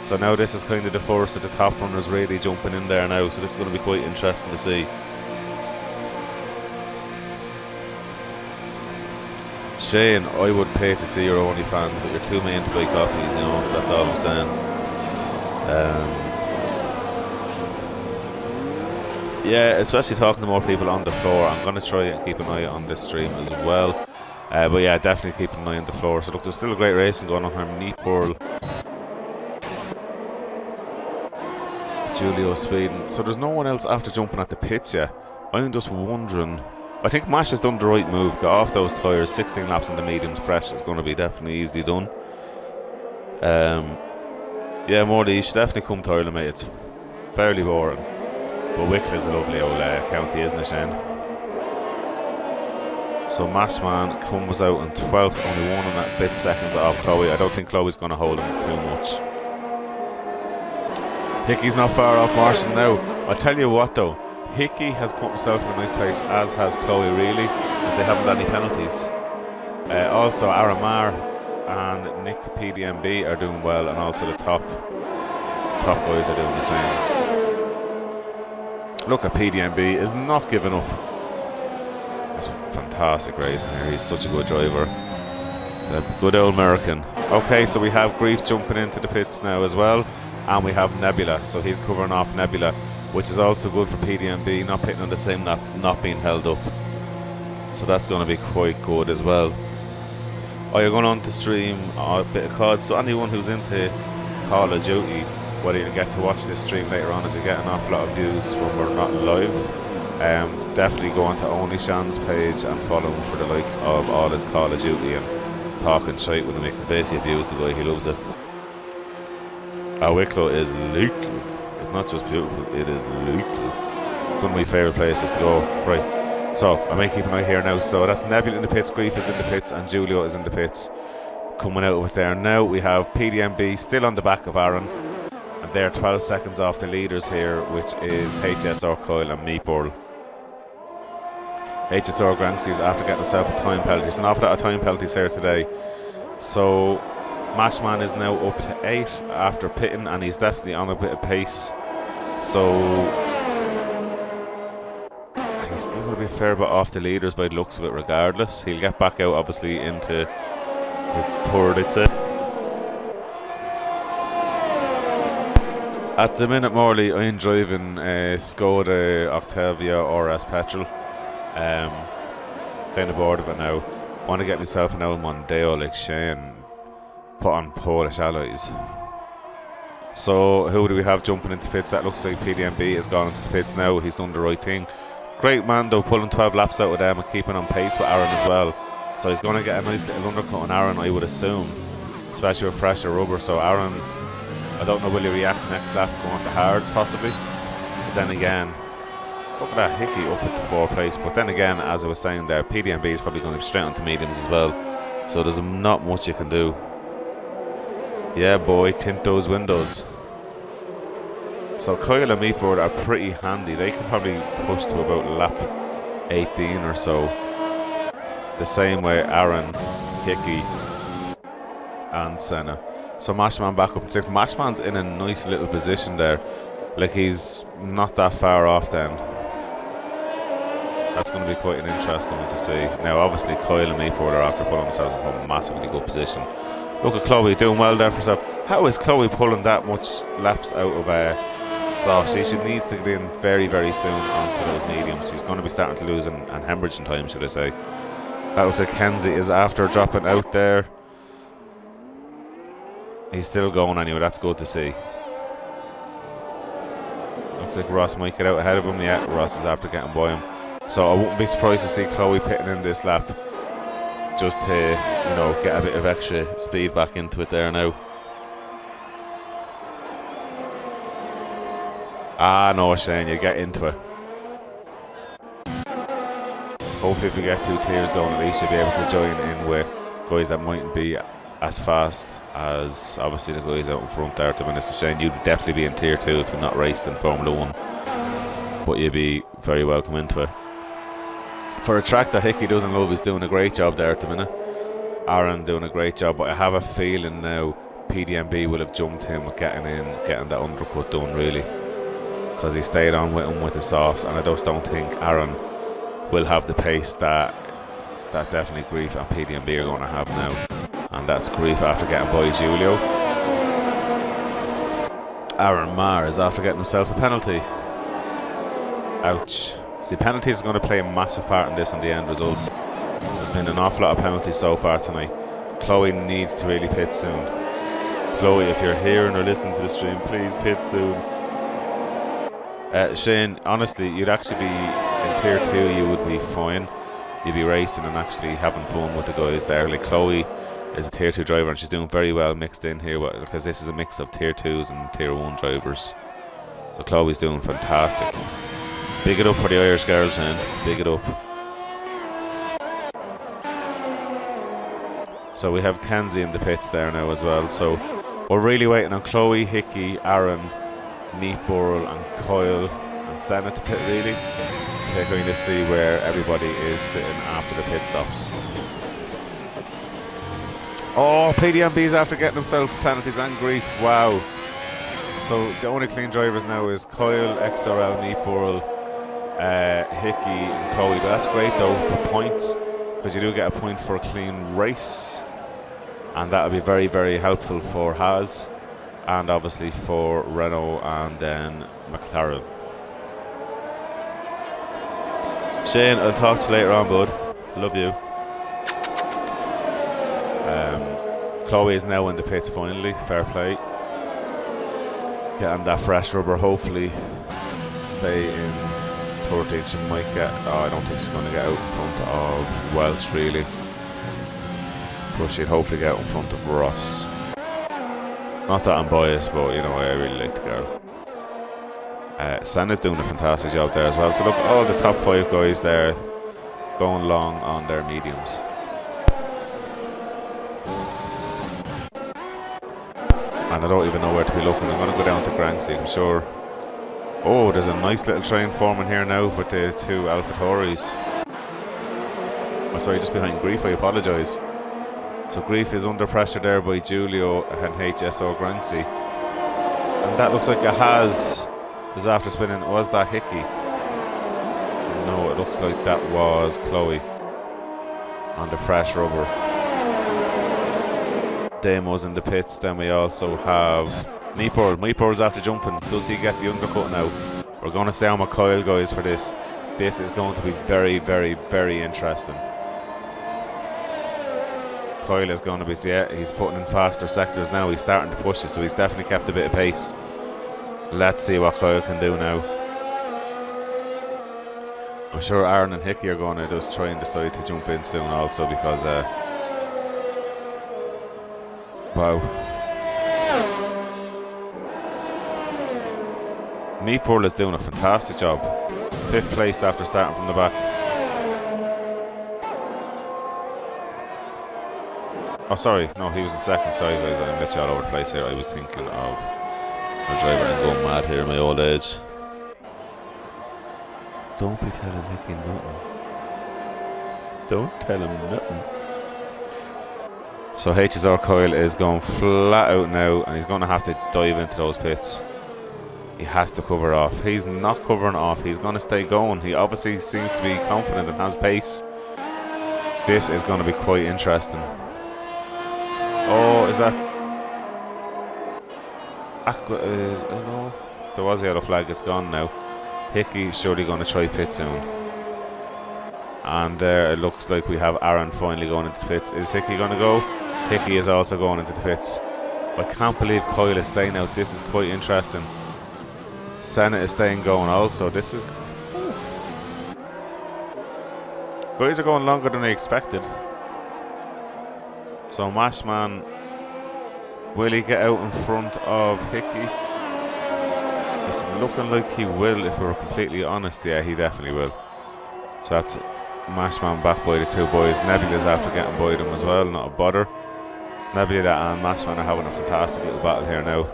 so now this is kind of the first of the top runners really jumping in there now, so this is going to be quite interesting to see. Shane, I would pay to see your OnlyFans, but you're too mean to buy coffees, you know, that's all I'm saying. Yeah, especially talking to more people on the floor. I'm going to try and keep an eye on this stream as well. But yeah, definitely keep an eye on the floor. So look, there's still a great racing going on here. Meatball, Julio Sweden. So there's no one else after jumping at the pits yet. I'm just wondering. I think Mash has done the right move. Got off those tyres. 16 laps on the mediums fresh. It's going to be definitely easily done. Yeah, Morley, you should definitely come to Ireland, mate. It's fairly boring. But Wicklife's a lovely old county, isn't it, Shane? So Mashman comes out in 12th, only 1 bit seconds off Chloe. I don't think Chloe's going to hold him too much. Hickey's not far off Marshall now. I'll tell you what though, Hickey has put himself in a nice place, as has Chloe really, as they haven't had any penalties. Also Aramar and Nick PDMB are doing well, and also the top guys are doing the same. Look at PDMB is not giving up. That's fantastic racing here. He's such a good driver. The good old American. Okay, so we have Grief jumping into the pits now as well, and we have Nebula. So he's covering off Nebula, which is also good for PDMB, not pitting on the same, not being held up. so that's going to be quite good as well. Oh, you're going on to stream a bit of COD, so anyone who's into Call of Duty, whether you get to watch this stream later on as we get an awful lot of views when we're not live, definitely go on to OnlyShan's page and follow him for the likes of all his Call of Duty and talking shite with him. He can basically abuse the guy, he loves it. Our Wicklow is lethal. It's not just beautiful, it is lethal. One of my favourite places to go. Right, so I may keep an eye here now. So that's Nebula in the pits, Grief is in the pits, and Julio is in the pits. Coming out with there now, we have PDMB still on the back of Aaron, and they're 12 seconds off the leaders here, which is HSR Coyle and Meatball. HSR Granksies after getting himself a time penalty. There's an awful lot of time penalties here today. So Mashman is now up to 8 after pitting, and he's definitely on a bit of pace. So he's still going to be a fair bit off the leaders by the looks of it regardless. He'll get back out obviously into his third, I'd say. At the minute, Morley, I'm driving Skoda Octavia RS petrol. Kind of bored of it now. Want to get myself an old Mondeo like Shane, put on Polish alloys. So who do we have jumping into pits? That looks like PDMB has gone into the pits now. He's done the right thing. Great man though, pulling 12 laps out with them and keeping on pace with Aaron as well. So he's going to get a nice little undercut on Aaron, I would assume, especially with fresher rubber. So Aaron, I don't know, will he react next lap going to hards possibly? But then again, look at that Hickey up at the 4th place. But then again, as I was saying there, PDMB is probably going to be straight onto mediums as well. So there's not much you can do. Yeah boy, tint those windows. So Kyle and Meatboard are pretty handy. They can probably push to about lap 18 or so. The same way Aaron, Hickey and Senna. So Mashman back up in 6th. Mashman's in a nice little position there. Like he's not that far off then. That's going to be quite an interesting one to see. Now obviously Kyle and Meatboard are after pulling themselves into a massively good position. Look at Chloe doing well there for herself. How is Chloe pulling that much laps out of Sauce? She needs to get in very, very soon onto those mediums. She's going to be starting to lose and hemorrhaging time, should I say. That looks like Kenzie is after dropping out there. He's still going anyway, that's good to see. Looks like Ross might get out ahead of him. Yeah, Ross is after getting by him. So I wouldn't be surprised to see Chloe pitting in this lap, just to, you know, get a bit of extra speed back into it there now. Ah, no, Shane, you get into it. Hopefully if we get 2 tiers going, at least you'll be able to join in with guys that mightn't be as fast as obviously the guys out in front there. To be honest, Shane, you'd definitely be in tier 2 if you're not raced in Formula 1. But you'd be very welcome into it. For a track that Hickey doesn't love, he's doing a great job there at the minute. Aaron doing a great job, but I have a feeling now PDMB will have jumped him with getting that undercut done really. Because he stayed on with him with the softs, and I just don't think Aaron will have the pace that definitely Grief and PDMB are going to have now. And that's Grief after getting by Julio. Aaron Marr is after getting himself a penalty. Ouch. See, penalties are going to play a massive part in this and the end result. There's been an awful lot of penalties so far tonight. Chloe needs to really pit soon. Chloe, if you're hearing or listening to the stream, please pit soon. Shane, honestly, you'd actually be in tier 2, you would be fine. You'd be racing and actually having fun with the guys there. Like Chloe is a tier 2 driver and she's doing very well mixed in here because this is a mix of tier 2s and tier 1 drivers. So Chloe's doing fantastic. Big it up for the Irish girls, Shane. Big it up. So we have Kenzie in the pits there now as well. So we're really waiting on Chloe, Hickey, Aaron, Meatball and Kyle and Senna to pit really. To kind of see where everybody is sitting after the pit stops. Oh, PDMB's after getting himself penalties and Grief. Wow. So the only clean drivers now is Kyle, XRL, Meatball, Hickey and Chloe. But that's great though for points, because you do get a point for a clean race, and that would be very, very helpful for Haas and obviously for Renault and then McLaren. Shane, I'll talk to you later on, bud. Love you. Chloe is now in the pits finally. Fair play. Getting that fresh rubber. Hopefully stay in 13th. She might get... Oh, I don't think she's going to get out in front of Welch really. But she'd hopefully get out in front of Ross. Not that I'm biased, but you know, I really like the girl. Senna's doing a fantastic job there as well. So look, all the top 5 guys there going long on their mediums. And I don't even know where to be looking. I'm going to go down to Granksy, I'm sure. Oh, there's a nice little train forming here now with the 2 AlphaTauris. Oh, sorry, just behind Grief, I apologise. So Grief is under pressure there by Julio and HSO Granksy. And that looks like a Has is after spinning. Was that Hickey? No, it looks like that was Chloe on the fresh rubber. Damo's in the pits. Then we also have Meatball. Meatball's after jumping. Does he get the undercut now? We're going to stay on with Kyle, guys, for this. This is going to be very, very, very interesting. Kyle is going to be, yeah, he's putting in faster sectors now. He's starting to push it, so he's definitely kept a bit of pace. Let's see what Kyle can do now. I'm sure Aaron and Hickey are going to just try and decide to jump in soon also because wow. Meatball is doing a fantastic job. 5th place after starting from the back. Oh, sorry. No, he was in 2nd. Sorry, guys. I'm let you all over the place here. I was thinking of my driver and going mad here in my old age. Don't be telling Hickey nothing. Don't tell him nothing. So HSR Coyle is going flat out now, and he's going to have to dive into those pits. He has to cover off. He's not covering off. He's going to stay going. He obviously seems to be confident and has pace. This is going to be quite interesting. Oh, is that... Aqua is... Oh no. There was a yellow flag. It's gone now. Hickey's surely going to try pit soon. And there it looks like we have Aaron finally going into the pits. Is Hickey going to go? Hickey is also going into the pits. I can't believe Kyle is staying out. This is quite interesting. Senna is staying going also. This is... Guys are going longer than I expected. So Mashman, will he get out in front of Hickey? It's looking like he will, if we're completely honest. Yeah, he definitely will. So that's Mashman back by the 2 boys. Nebula's after getting by them as well, not a bother. Nebula and Mashman are having a fantastic little battle here now.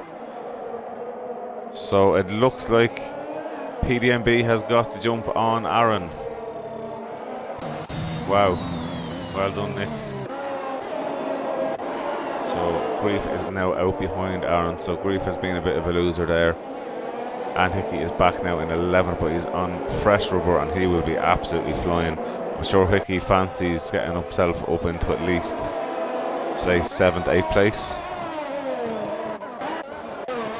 So it looks like PDMB has got the jump on Aaron. Wow. Well done, Nick. So Grief is now out behind Aaron. So Grief has been a bit of a loser there. And Hickey is back now in 11th, but he's on fresh rubber and he will be absolutely flying. I'm sure Hickey fancies getting himself up into at least, say, 7th, 8th place.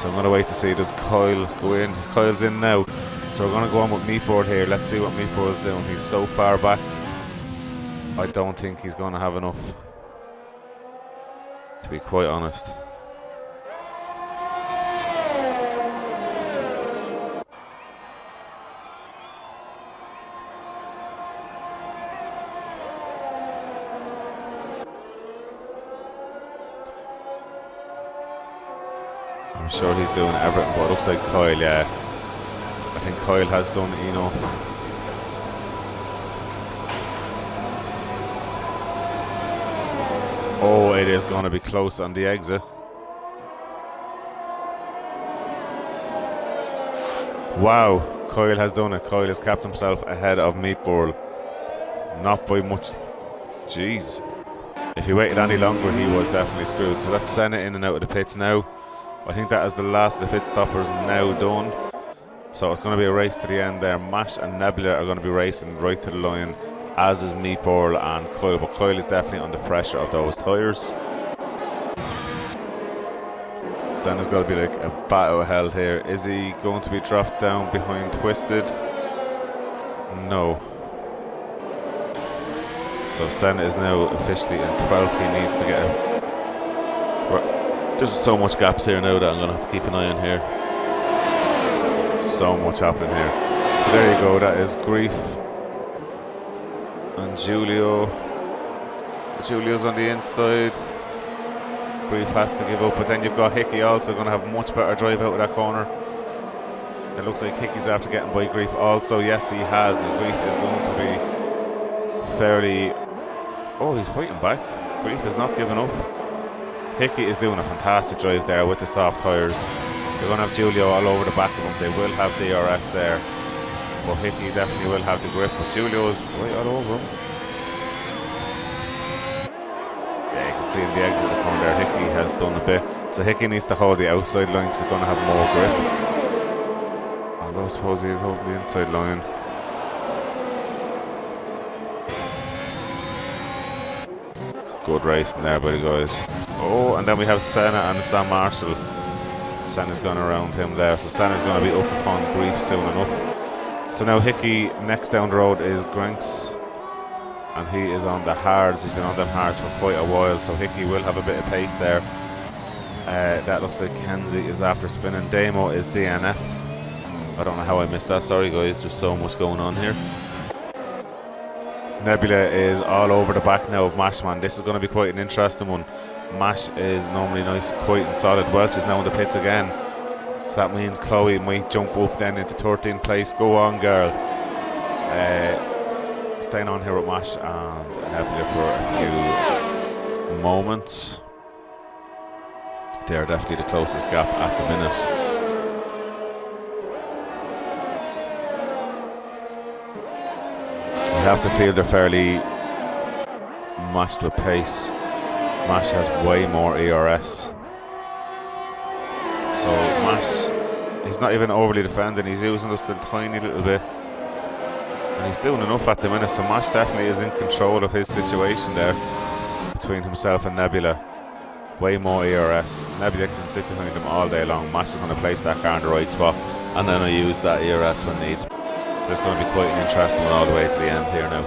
So I'm going to wait to see, does Kyle go in? Kyle's in now. So we're going to go on with Meatboard here. Let's see what Meatboard is doing. He's so far back. I don't think he's going to have enough, to be quite honest. I'm sure he's doing everything, but it looks like Kyle, yeah. I think Kyle has done enough. Oh, it is going to be close on the exit. Wow, Kyle has done it. Kyle has kept himself ahead of Meatball. Not by much. Jeez. If he waited any longer, he was definitely screwed. So that's Senna in and out of the pits now. I think that is the last of the pit stoppers now done. So it's going to be a race to the end there. Mash and Nebula are going to be racing right to the line, as is Meatball and Kyle. But Kyle is definitely under pressure of those tyres. Senna's got to be like a bat out of hell here. Is he going to be dropped down behind Twisted? No. So Senna is now officially in 12th. He needs to get it. There's so much gaps here now that I'm going to have to keep an eye on here. So much happening here. So there you go. That is Grief and Giulio. Giulio's on the inside. Grief has to give up, but then you've got Hickey also going to have a much better drive out of that corner. It looks like Hickey's after getting by Grief also. Yes, he has. And Grief is going to be fairly... Oh, he's fighting back. Grief is not giving up. Hickey is doing a fantastic drive there with the soft tyres. They're going to have Giulio all over the back of him. They will have DRS there. But Hickey definitely will have the grip. But Giulio is right all over him. Yeah, you can see in the exit of the corner there, Hickey has done a bit. So Hickey needs to hold the outside line because he's going to have more grip. Although I suppose he is holding the inside line. Good racing there by the guys. Oh, and then we have Senna and Sam Marshall. Senna's gone around him there, so Senna's going to be up upon Grief soon enough. So now Hickey, next down the road is Granks, and he is on the hards. He's been on them hards for quite a while, so Hickey will have a bit of pace there. That looks like Kenzie is after spinning. Damo is DNF. I don't know how I missed that, sorry guys, there's so much going on here. Nebula is all over the back now of Mashman. This is going to be quite an interesting one. Mash is normally nice, quiet and solid. Welch is now in the pits again. So that means Chloe might jump up then into 13th place. Go on, girl. Staying on here with Mash and Nebula for a few moments. They are definitely the closest gap at the minute. You have to feel they're fairly matched with pace. Mash has way more ERS. So Mash, he's not even overly defending, he's using just a tiny little bit. And he's doing enough at the minute, so Mash definitely is in control of his situation there between himself and Nebula. Way more ERS. Nebula can sit behind him all day long. Mash is going to place that car in the right spot and then I use that ERS when needs. So it's going to be quite an interesting one all the way to the end here now.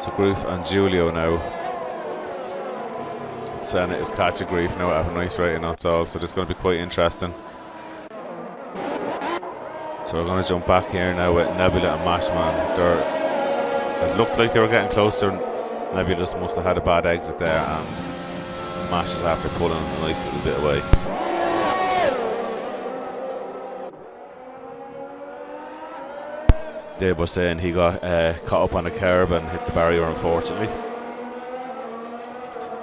So Grief and Giulio now. Senna is catching Grief now at a nice rate and that's all. So this is going to be quite interesting. So we're going to jump back here now with Nebula and Mashman. It looked like they were getting closer. Nebula just must have had a bad exit there and Mash is after pulling a nice little bit away. Dave was saying he got caught up on a curb and hit the barrier, unfortunately.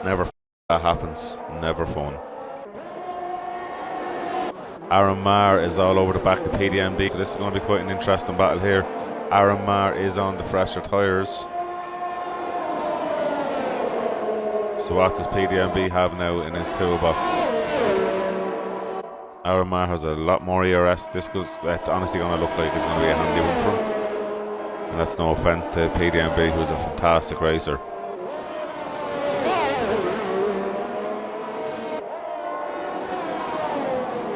Never that happens. Never fun. Aaron Marr is all over the back of PDMB, so this is going to be quite an interesting battle here. Aaron Marr is on the fresher tyres. So what does PDMB have now in his toolbox? Aaron Marr has a lot more ERS. This goes, it's honestly going to look like it's going to be a handy one for him. And that's no offence to PDMB, who's a fantastic racer.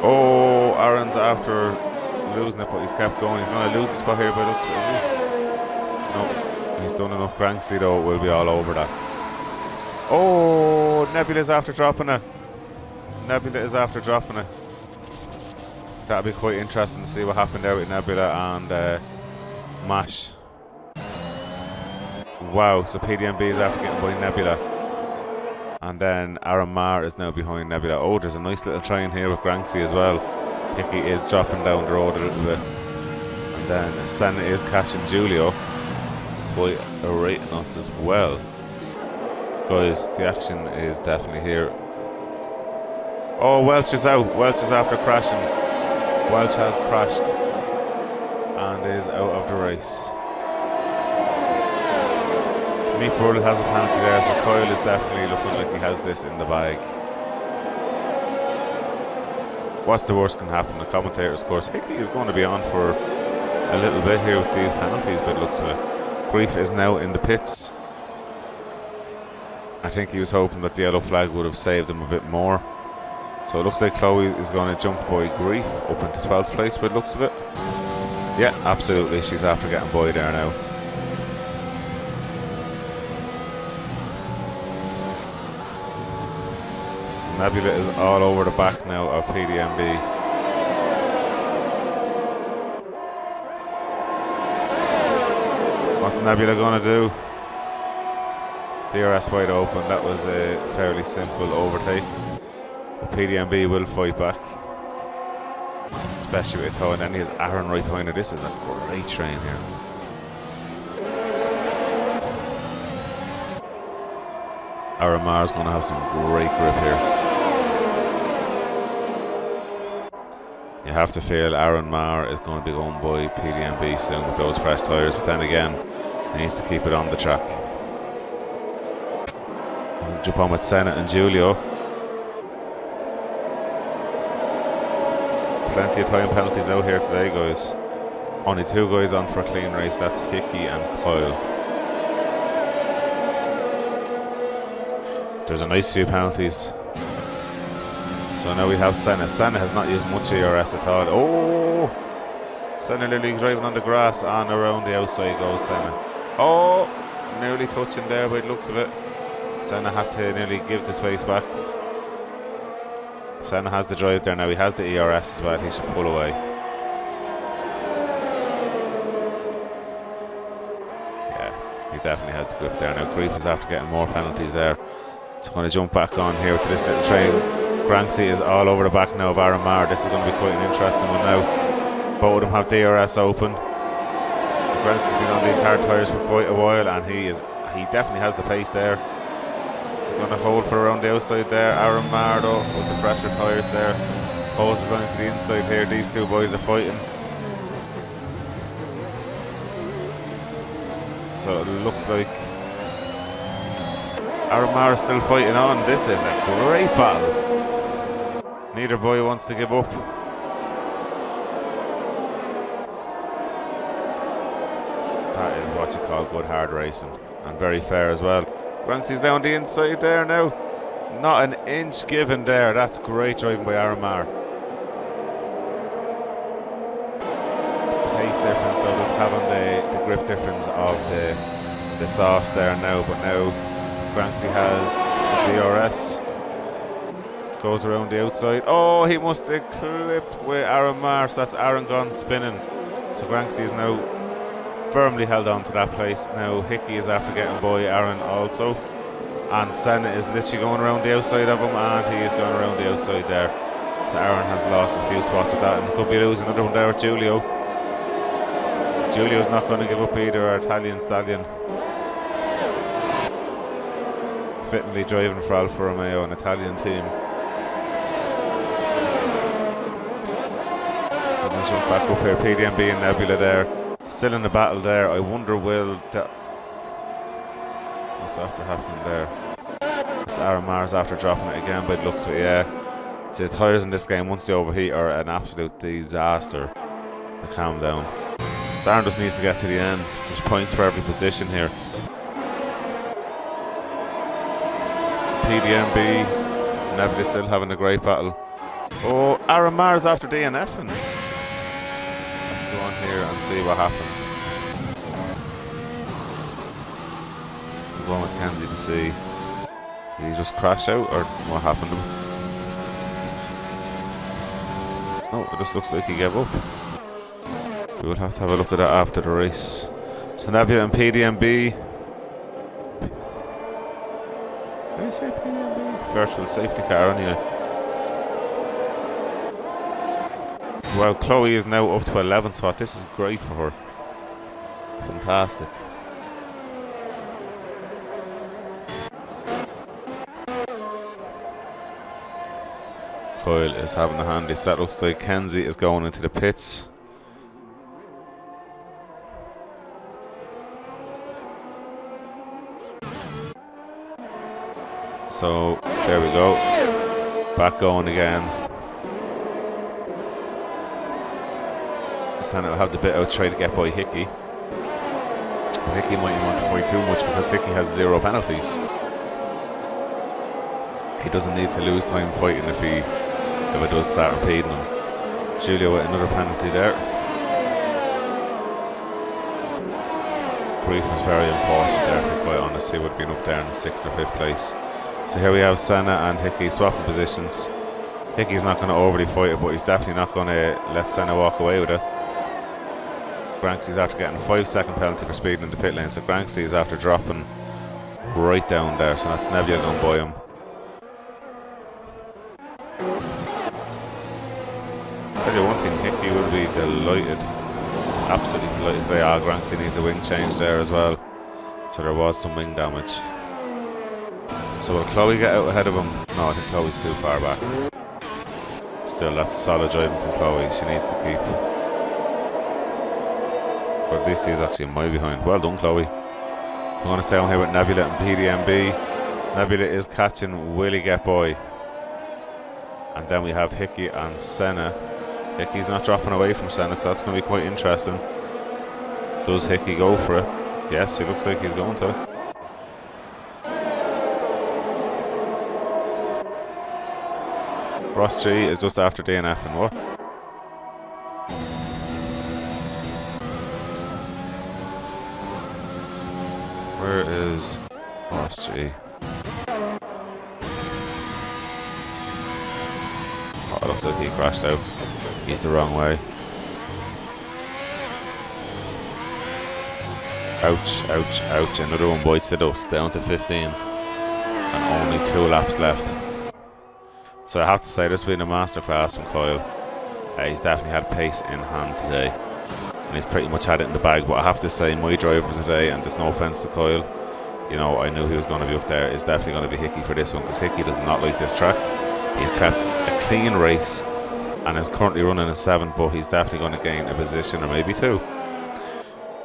Oh, Aaron's after losing it, but he's kept going. He's going to lose the spot here by looks of it, is he? No, he's done enough. Granksy though will be all over that. Oh, Nebula's after dropping it. Nebula is after dropping it. That'll be quite interesting to see what happened there with Nebula and Mash. Wow, so PDMB is after getting by Nebula. And then Aaron Marr is now behind Nebula. Oh, there's a nice little try in here with Granksy as well. Hickey is dropping down the road a little bit. And then Senna is catching Giulio by a rate of knots as well. Guys, the action is definitely here. Oh, Welch is out. Welch is after crashing. Welch has crashed and is out of the race. Meat Burl has a penalty there, so Kyle is definitely looking like he has this in the bag. What's the worst can happen? The commentators, of course, Hickey is going to be on for a little bit here with these penalties, but it looks of it. Grief is now in the pits. I think he was hoping that the yellow flag would have saved him a bit more. So it looks like Chloe is going to jump by Grief up into 12th place by the looks of it. Yeah, absolutely. She's after getting Boy there now. So Nebula is all over the back now of PDMB. What's Nebula going to do? DRS wide open. That was a fairly simple overtake. But PDMB will fight back, especially with a toe. And then he has Aaron right behind her. This is a great train here. Aaron Marr's going to have some great grip here. You have to feel Aaron Marr is going to be going by PDMB soon with those fresh tyres. But then again, he needs to keep it on the track. Jump on with Senna and Giulio. Plenty of time penalties out here today, guys. Only 2 guys on for a clean race. That's Hickey and Kyle. There's a nice few penalties. So now we have Senna. Senna has not used much ERS at all. Oh! Senna literally driving on the grass, and around the outside goes Senna. Oh! Nearly touching there by the looks of it. Senna had to nearly give the space back. Senna has the drive there now. He has the ERS as well. He should pull away. Yeah, he definitely has the grip there now. Grief is after getting more penalties there. So going to jump back on here to this little train. Granksy is all over the back now of Aaron Marr. This is going to be quite an interesting one now. Both of them have DRS open. Granksy's been on these hard tyres for quite a while, and he definitely has the pace there. Going to hold for around the outside there. Aaron Marr though with the fresher tyres there. Hose is going to the inside here. These 2 boys are fighting. So it looks like Aaron Marr is still fighting on. This is a great battle. Neither boy wants to give up. That is what you call good hard racing, and very fair as well. Granksy's down the inside there now. Not an inch given there. That's great driving by Aaron Marr. Pace difference though, just having the grip difference of the softs there now. But now Granksy has the DRS. Goes around the outside. Oh, he must have clipped with Aaron Marr. So that's Aaron gone spinning. So Granksy is now firmly held on to that place. Now Hickey is after getting by Aaron also, and Senna is literally going around the outside of him, and he is going around the outside there. So Aaron has lost a few spots with that, and could be losing another one there with Giulio. Giulio's not going to give up either, our Italian stallion. Fittingly driving for Alfa Romeo, an Italian team. And we'll jump back up here, PDMB and Nebula there. Still in the battle there. I wonder what's after happening there. It's Aaron Marr's after dropping it again, but it looks like, yeah. So the tyres in this game, once they overheat, are an absolute disaster to calm down. So Aaron just needs to get to the end. There's points for every position here. PDMB, Nebula still having a great battle. Oh, Aaron Marr's after DNFing. Go on here and see what happened. We'll go on with Kenzie to see. Did he just crash out or what happened to him? Oh, it just looks like he gave up. We will have to have a look at that after the race. So Nebula and PDMB. Did I say PDMB? Virtual safety car anyway. Well, Chloe is now up to 11th spot. This is great for her. Fantastic. Kyle is having a handy set. Looks like Kenzie is going into the pits. So, there we go. Back going again. Senna will have the bit out, try to get by Hickey. But Hickey mightn't want to fight too much because Hickey has 0 penalties. He doesn't need to lose time fighting if it does start impeding him. Giulio with another penalty there. grief was very unfortunate there, to be quite honest. He would have been up there in the 6th or 5th place. So here we have Senna and Hickey swapping positions. Hickey's not going to overly fight it, but he's definitely not going to let Senna walk away with it. Granksy's after getting a 5-second penalty for speeding in the pit lane, so Granksy is after dropping right down there, so that's Nebula going by him. Tell you one thing, Hickey will be delighted, absolutely delighted today. Granksy needs a wing change there as well, so there was some wing damage. So will Chloe get out ahead of him? No, I think Chloe's too far back. Still, that's solid driving from Chloe. She needs to keep. But at least he's actually a mile behind. Well done, Chloe. We're going to stay on here with Nebula and PDMB. Nebula is catching Will he get by? And then we have Hickey and Senna. Hickey's not dropping away from Senna, so that's going to be quite interesting. Does Hickey go for it? Yes, he looks like he's going to. Ross G is just after DNF and what? Where is Ross G? Oh, it looks like he crashed out. He's the wrong way. Ouch, ouch, ouch. Another one bites the dust. Down to 15. And only 2 laps left. So I have to say, this has been a masterclass from Kyle. He's definitely had pace in hand today. And he's pretty much had it in the bag. But I have to say, my driver today, and there's no offence to Kyle, you know, I knew he was going to be up there, is definitely going to be Hickey for this one, because Hickey does not like this track. He's kept a clean race and is currently running in 7th, but he's definitely going to gain a position or maybe 2.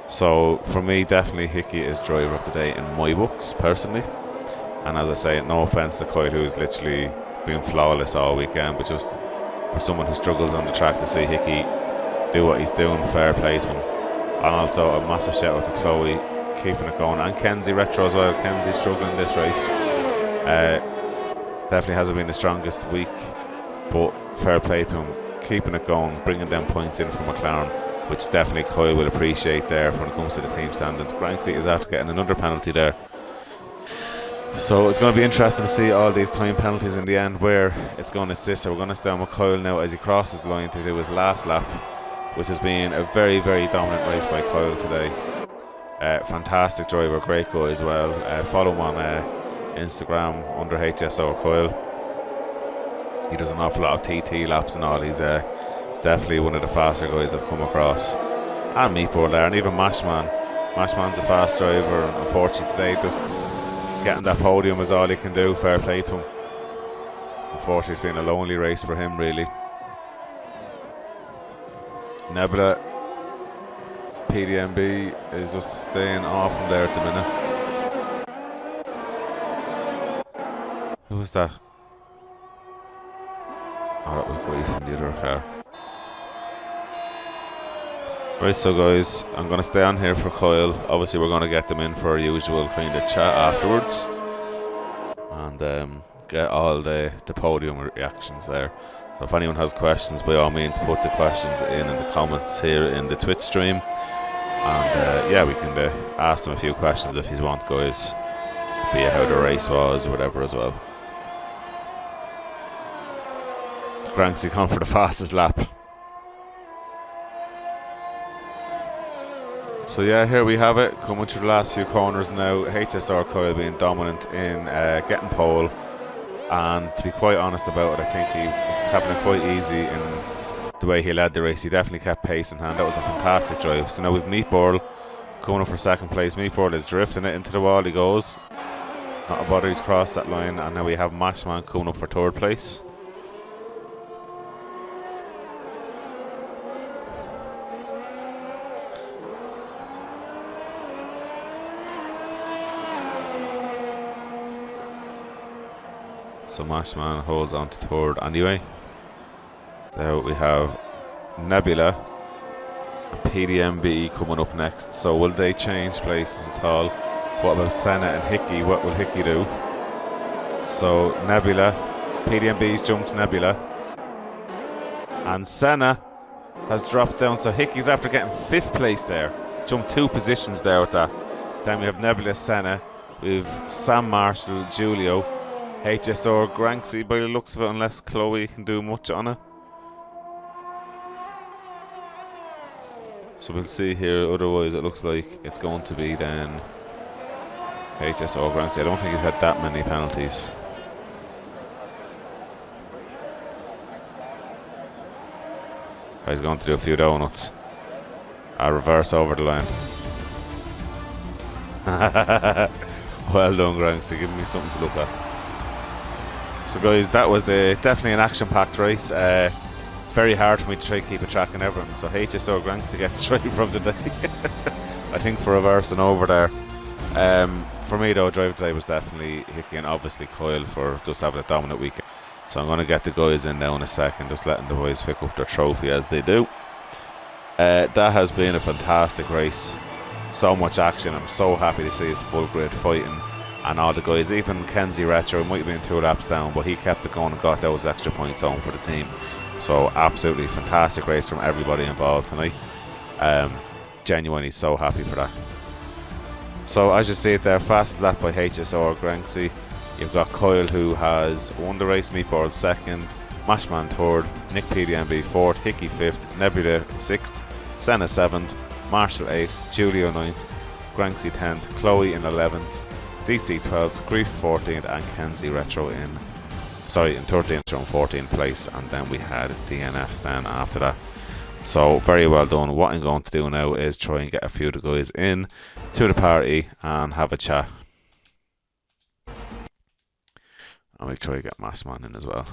So for me, definitely Hickey is driver of the day in my books, personally. And as I say, no offence to Kyle, who's literally been flawless all weekend, but just for someone who struggles on the track to see Hickey do what he's doing, fair play to him. And also a massive shout out to Chloe, keeping it going, and Kenzie Retro as well. Kenzie's struggling this race. Definitely hasn't been the strongest week, but fair play to him, keeping it going, bringing them points in from McLaren, which definitely Kyle will appreciate there when it comes to the team standings. Granksy is after getting another penalty there. So it's going to be interesting to see all these time penalties in the end, where it's going to sit. So we're going to stay on with Kyle now as he crosses the line to do his last lap, which has been a very, very dominant race by Kyle today. Fantastic driver, great guy as well. Follow him on Instagram under HSO Kyle. He does an awful lot of TT laps and all. He's definitely one of the faster guys I've come across. And Meatball there, and even Mashman. Mashman's a fast driver. Unfortunately today, just getting that podium is all he can do. Fair play to him. Unfortunately, it's been a lonely race for him, really. Nebula, PDMB is just staying off from there at the minute. Who was that? Oh, that was Grief in the other car. Right, so guys, I'm going to stay on here for Kyle. Obviously, we're going to get them in for our usual kind of chat afterwards. And get all the podium reactions there. So if anyone has questions, by all means, put the questions in the comments here in the Twitch stream. And yeah, we can ask them a few questions if you want, guys. Be it how the race was or whatever as well. Granksy come for the fastest lap. So yeah, here we have it, coming through the last few corners now. HSR Kyle being dominant in getting pole, and to be quite honest about it, I think he was having it quite easy in the way he led the race. He definitely kept pace in hand. That was a fantastic drive. So now we've Meatball coming up for 2nd place. Meatball is drifting it into the wall. He goes, not a bother, he's crossed that line, and now we have Mashman coming up for 3rd place. So Mashman holds on to 3rd anyway. There we have Nebula and PDMB coming up next. So will they change places at all? What about Senna and Hickey? What will Hickey do? So Nebula, PDMB's jumped Nebula, and Senna has dropped down. So Hickey's after getting 5th place there. Jumped 2 positions there with that. Then we have Nebula Senna. We've Sam Marshall, Julio, HSR Granksy by the looks of it, unless Chloe can do much on it. So we'll see here. Otherwise, it looks like it's going to be then HSR Granksy. I don't think he's had that many penalties. He's going to do a few donuts. A reverse over the line. Well done, Granksy. Giving me something to look at. So, guys, that was definitely an action-packed race. Very hard for me to try to keep a track on everyone. So HSO Granksy gets straight from today. I think for reversing over there. For me, though, drive today was definitely Hickey, and obviously Coyle for just having a dominant weekend. So I'm going to get the guys in now in a second, just letting the boys pick up their trophy as they do. That has been a fantastic race. So much action. I'm so happy to see it full grid fighting. And all the guys, even Kenzie Retro, might have been 2 laps down, but he kept it going and got those extra points on for the team. So absolutely fantastic race from everybody involved tonight. Genuinely so happy for that. So as you see it there, fast lap by HSR Granksy. You've got Coyle, who has won the race, Meatball second, Mashman third, Nick PDMB fourth, Hickey fifth, Nebula sixth, Senna seventh, Marshall 8th, Julio 9th, Granksy 10th, Chloe in 11th, DC 12th, Grief 14th, and Kenzie Retro in 13th and 14th place. And then we had DNFs then after that. So very well done. What I'm going to do now is try and get a few of the guys in to the party and have a chat. And we'll try to get Mashman in as well.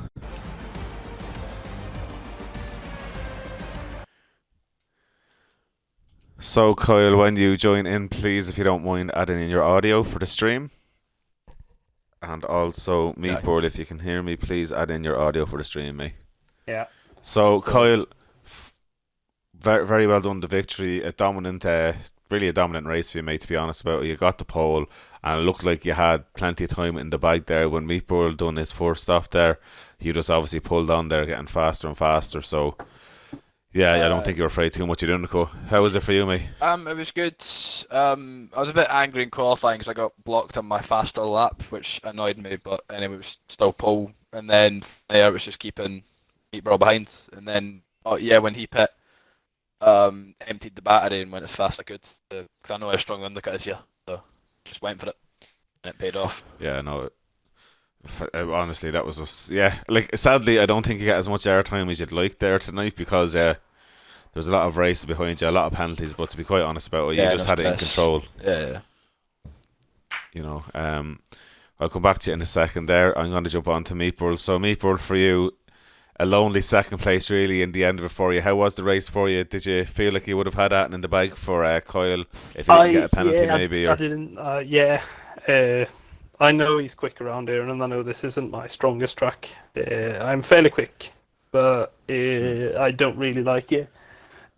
So Kyle, when you join in, please, if you don't mind, adding in your audio for the stream. And also, Meatball, if you can hear me, please add in your audio for the stream, mate. Yeah. So Kyle, very, very well done, the victory. Really a dominant race for you, mate, to be honest about it. You got the pole, and it looked like you had plenty of time in the bag there. When Meatball done his first stop there, you just obviously pulled on there, getting faster and faster. So, yeah, I don't think you were afraid too much of Unico. How was it for you, mate? It was good. I was a bit angry in qualifying because I got blocked on my faster lap, which annoyed me, but anyway, it was still pole. And then there, it was just keeping Meatball behind. And then, when he pit, emptied the battery and went as fast as I could because I know how strong the undercut is here, so just went for it and it paid off. Yeah, no, honestly, that was just, sadly I don't think you get as much airtime as you'd like there tonight because there's a lot of races behind you, a lot of penalties, but to be quite honest about it, you just had it in control. Yeah. You know, I'll come back to you in a second there. I'm going to jump on to Meatball. So Meatball, for you, a lonely second place really in the end of it for you. How was the race for you? Did you feel like you would have had that in the bag for Coyle if you didn't get a penalty maybe? I didn't. I know he's quick around here, and I know this isn't my strongest track. I'm fairly quick, but I don't really like it.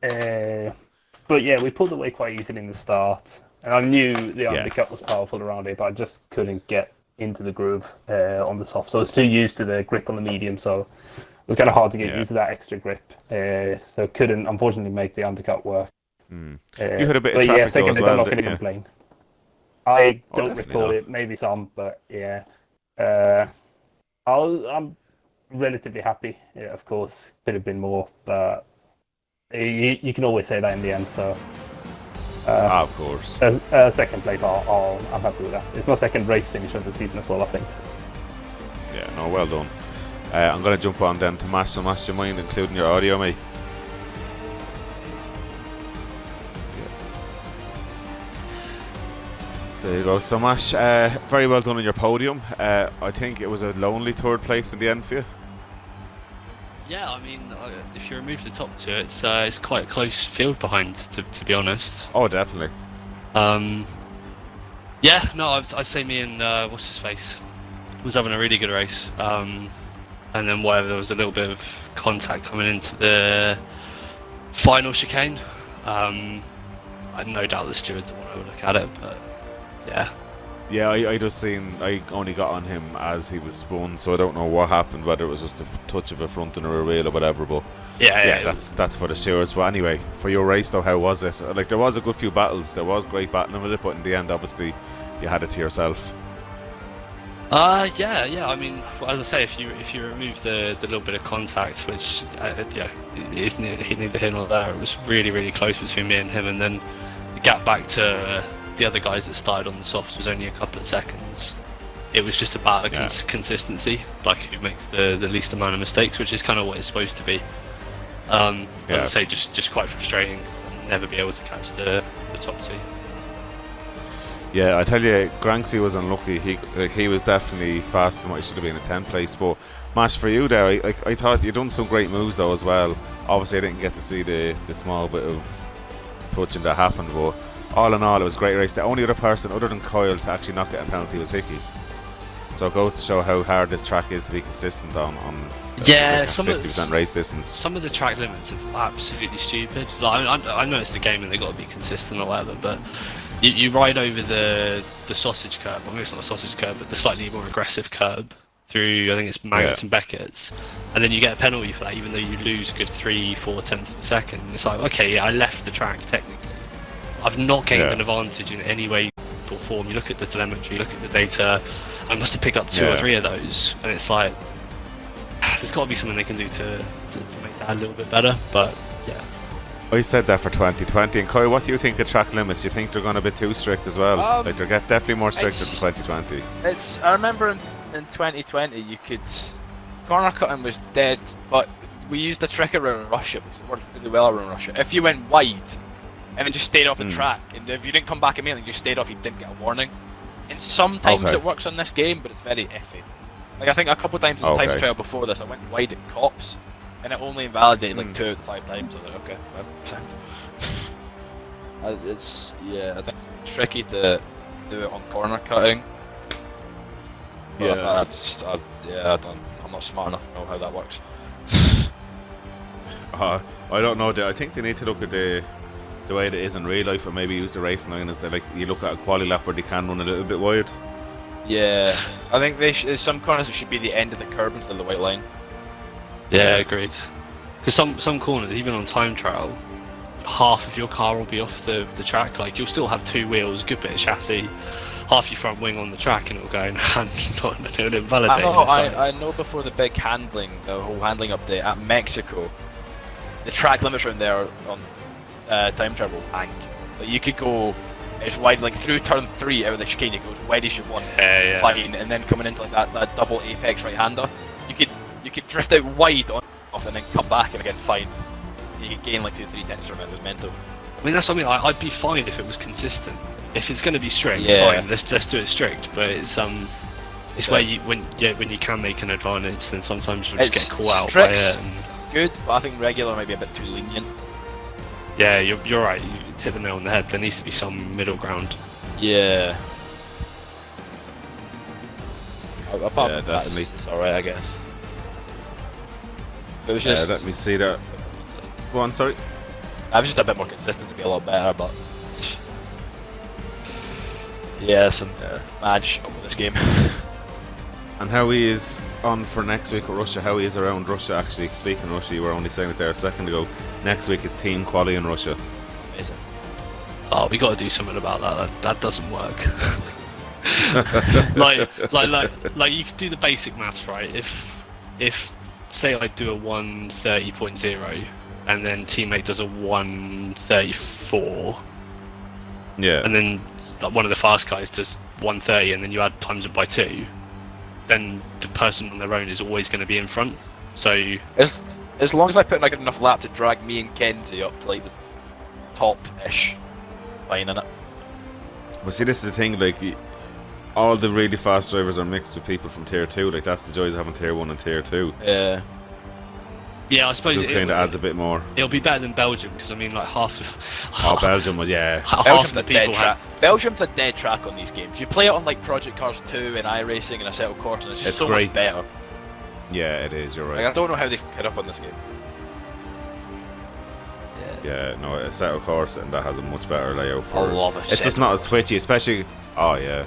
But yeah, we pulled away quite easily in the start, and I knew the undercut was powerful around here, but I just couldn't get into the groove on the soft. So I was too used to the grip on the medium, so it was kind of hard to get used to that extra grip, so couldn't, unfortunately, make the undercut work. You had a bit of traffic second as well, I'm not going to complain. I don't recall it, maybe some, but yeah. I'm relatively happy. Yeah, of course, could have been more, but you can always say that in the end. So, of course. Second place, I'm happy with that. It's my second race finish of the season as well, I think. So. Yeah, no, well done. I'm going to jump on then to Mash. So Mash, do you mind including your audio, mate? There you go. So Mash, very well done on your podium. I think it was a lonely third place in the end for you. Yeah, I mean, if you remove the top two, it's quite a close field behind, to be honest. Oh, definitely. Yeah, no, I'd say me and what's his face was having a really good race. And then there was a little bit of contact coming into the final chicane. I no doubt the stewards want to look at it, but yeah, Yeah, I just seen. I only got on him as he was spun, so I don't know what happened. Whether it was just a touch of a front and a rear wheel or whatever. But Yeah. that's for the stewards. But anyway, for your race though, how was it? Like there was a good few battles. There was great battling with it, but in the end, obviously, you had it to yourself. Yeah. I mean, as I say, if you remove the little bit of contact, which it's neither here nor there, it was really close between me and him, and then the gap back to the other guys that started on the softs was only a couple of seconds. It was just about a consistency, like who makes the least amount of mistakes, which is kind of what it's supposed to be. As I say, just quite frustrating because I'll never be able to catch the top two. Yeah, I tell you, Granksy was unlucky. He was definitely faster than what he should have been in 10th place. But Mash, for you there, I thought you'd done some great moves though as well. Obviously, I didn't get to see the small bit of touching that happened, but all in all, it was a great race. The only other person other than Kyle to actually not get a penalty was Hickey. So it goes to show how hard this track is to be consistent on some 50% race distance. Some of the track limits are absolutely stupid. Like, I know it's the game and they've got to be consistent or whatever, but you ride over the sausage curb, well maybe it's not a sausage curb, but the slightly more aggressive curb through, I think it's Maggotts and Beckett's, and then you get a penalty for that even though you lose a good 3-4 tenths of a second. It's like, okay, yeah, I left the track technically. I've not gained an advantage in any way or form. You look at the telemetry, you look at the data, I must have picked up 2 or 3 of those, and it's like, there's got to be something they can do to make that a little bit better, but yeah. I said that for 2020, and Kyle, what do you think of track limits? Do you think they're going to be too strict as well? Like they're definitely more strict than 2020. I remember in 2020 you could corner cutting was dead, but we used the trick around Russia because it worked really well around Russia. If you went wide and then just stayed off the track, and if you didn't come back immediately, you just stayed off, you didn't get a warning. And sometimes it works on this game, but it's very iffy. Like I think a couple of times in the time trial before this, I went wide at cops, and it only invalidated like 2 out of 5 times. I was like, okay, well, sound. It's I think it's tricky to do it on corner cutting. But I'm not smart enough to know how that works. I don't know. I think they need to look at the way it is in real life, or maybe use the racing line as like you look at a quali lap where they can run a little bit wide. Yeah, I think there's some corners that should be the end of the curb instead of the white line. Yeah, agreed. Because some corners, even on time trial, half of your car will be off the track. Like you'll still have 2 wheels, good bit of chassis, half your front wing on the track, and it'll go and it'll invalidate. I know before the big the whole handling update at Mexico, the track limits around there on time trial will hang. Like you could go as wide, like through turn 3 out of the chicane, you go as wide as you want, fine, and then coming into like that double apex right-hander, you could drift out wide on off and then come back and again fine. You could gain like 2-3 tenths from it. It was mental. I mean that's what I mean. I'd be fine if it was consistent. If it's going to be strict, fine. Let's do it strict. But it's where when you can make an advantage, then sometimes you just get caught out by it. Good, but I think regular might be a bit too lenient. Yeah, you're right. You hit the nail on the head. There needs to be some middle ground. Yeah. Apart from definitely. It's alright, I guess. It was just. Let me see that. Go on, sorry. I was just a bit more consistent to be a lot better, but. Yeah, some mad shit with this game. And how he is on for next week at Russia, how he is around Russia actually. Speaking of Russia, you were only saying it there a second ago. Next week it's team quali in Russia. Amazing. Oh, we got to do something about that. That doesn't work. like you could do the basic maths, right? If say I do a 130.0 and then teammate does a 134. Yeah. And then one of the fast guys does 130, and then you add times it by 2. Then the person on their own is always going to be in front. So as long as I put in a good enough lap to drag me and Kenzie up to like the top-ish line in it. Well, see, this is the thing. Like, all the really fast drivers are mixed with people from Tier 2. Like, that's the joys of having Tier 1 and Tier 2. Yeah. Yeah, I suppose it kind of adds a bit more. It'll be better than Belgium because I mean, like half. Belgium was Belgium's a dead track. Belgium's a dead track on these games. You play it on like Project Cars 2 and iRacing and a settled course, and it's just so much better. Yeah, it is. You're right. Like, I don't know how they've put up on this game. Yeah, no, a settled course and that has a much better layout for. I love it. It's just not as twitchy, especially. Oh yeah.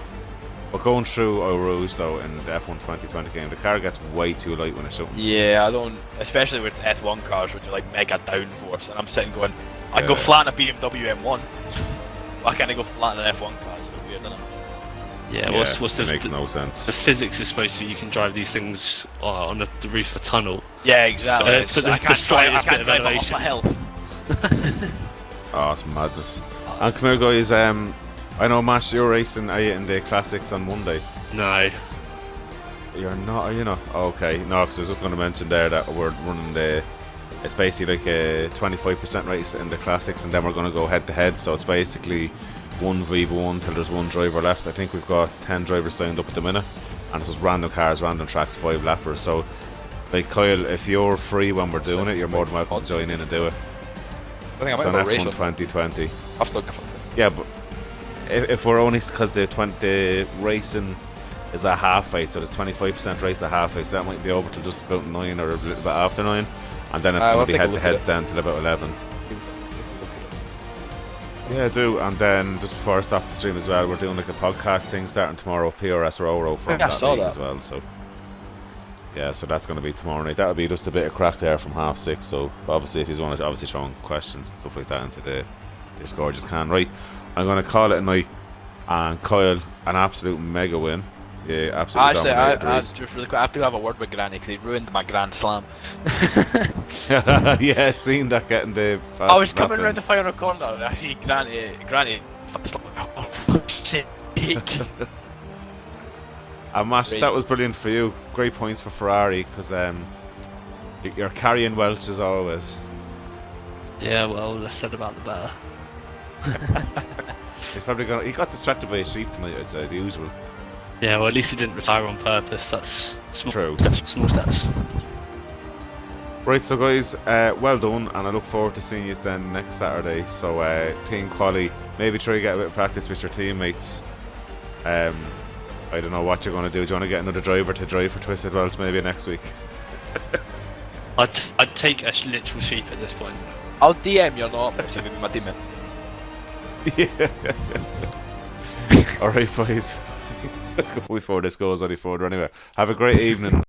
But going through Eau Rouge though in the F1 2020 game, the car gets way too light when it's shooting. Yeah, I don't, especially with F1 cars, which are like mega downforce, and I'm sitting going, I can go flat in a BMW M1. Why can't I go flat in an F1 car? It's a bit weird, isn't it? Yeah, what's it makes no sense. The physics is supposed to be you can drive these things on the roof of a tunnel. Yeah, exactly. For the slightest bit of drive elevation. off a hill. Oh, it's madness. And come here, guys. I know, Mash, you're racing. Are you in the classics on Monday? No. You're not. Are you not? Okay. No, because I was just going to mention there that we're running the. It's basically like a 25% race in the classics, and then we're going to go head to head. So it's basically 1v1 till there's one driver left. I think we've got 10 drivers signed up at the minute, and it's just random cars, random tracks, 5 lappers. So, like Kyle, if you're free when we're doing it, you're more than welcome to join in and do it. I think It's I on might go F1 race 2020. I've still got Yeah, but if we're only because the racing is at half 8, so there's 25% race at half 8, so that might be over till just about 9 or a little bit after 9, and then it's going to be head to heads down till about 11. Yeah, I do. And then just before I stop the stream as well, we're doing like a podcast thing starting tomorrow, PRS Roro from Yeah, I that saw league that. as well. So yeah, so that's going to be tomorrow night. That'll be just a bit of crack there from 6:30. So obviously, if you want to obviously throw in questions and stuff like that into the Discord, just can. Right, I'm going to call it a night. And Kyle, an absolute mega win. Yeah, absolutely. Actually, dominated the I race. just really quick, I have to have a word with Granny because he ruined my Grand Slam. Yeah, seen that getting the. I was fastest coming lap in. around the final corner, and actually Granny, was like, oh, fuck's sake. And Mash, that was brilliant for you. Great points for Ferrari because you're carrying Welch as always. Yeah, well, less said about the better. He's probably gonna. He got distracted by his sheep tonight. I'd say the usual. Yeah, well, at least he didn't retire on purpose. That's small True. steps. Small steps. Right, so guys, well done, and I look forward to seeing you then next Saturday. So, team quali, maybe try to get a bit of practice with your teammates. I don't know what you're going to do. Do you want to get another driver to drive for Twisted Worlds maybe next week? I'd take a literal sheep at this point. I'll DM you not, if you be my teammate. Yeah. Alright, boys. Before this goes any further anyway. Have a great evening.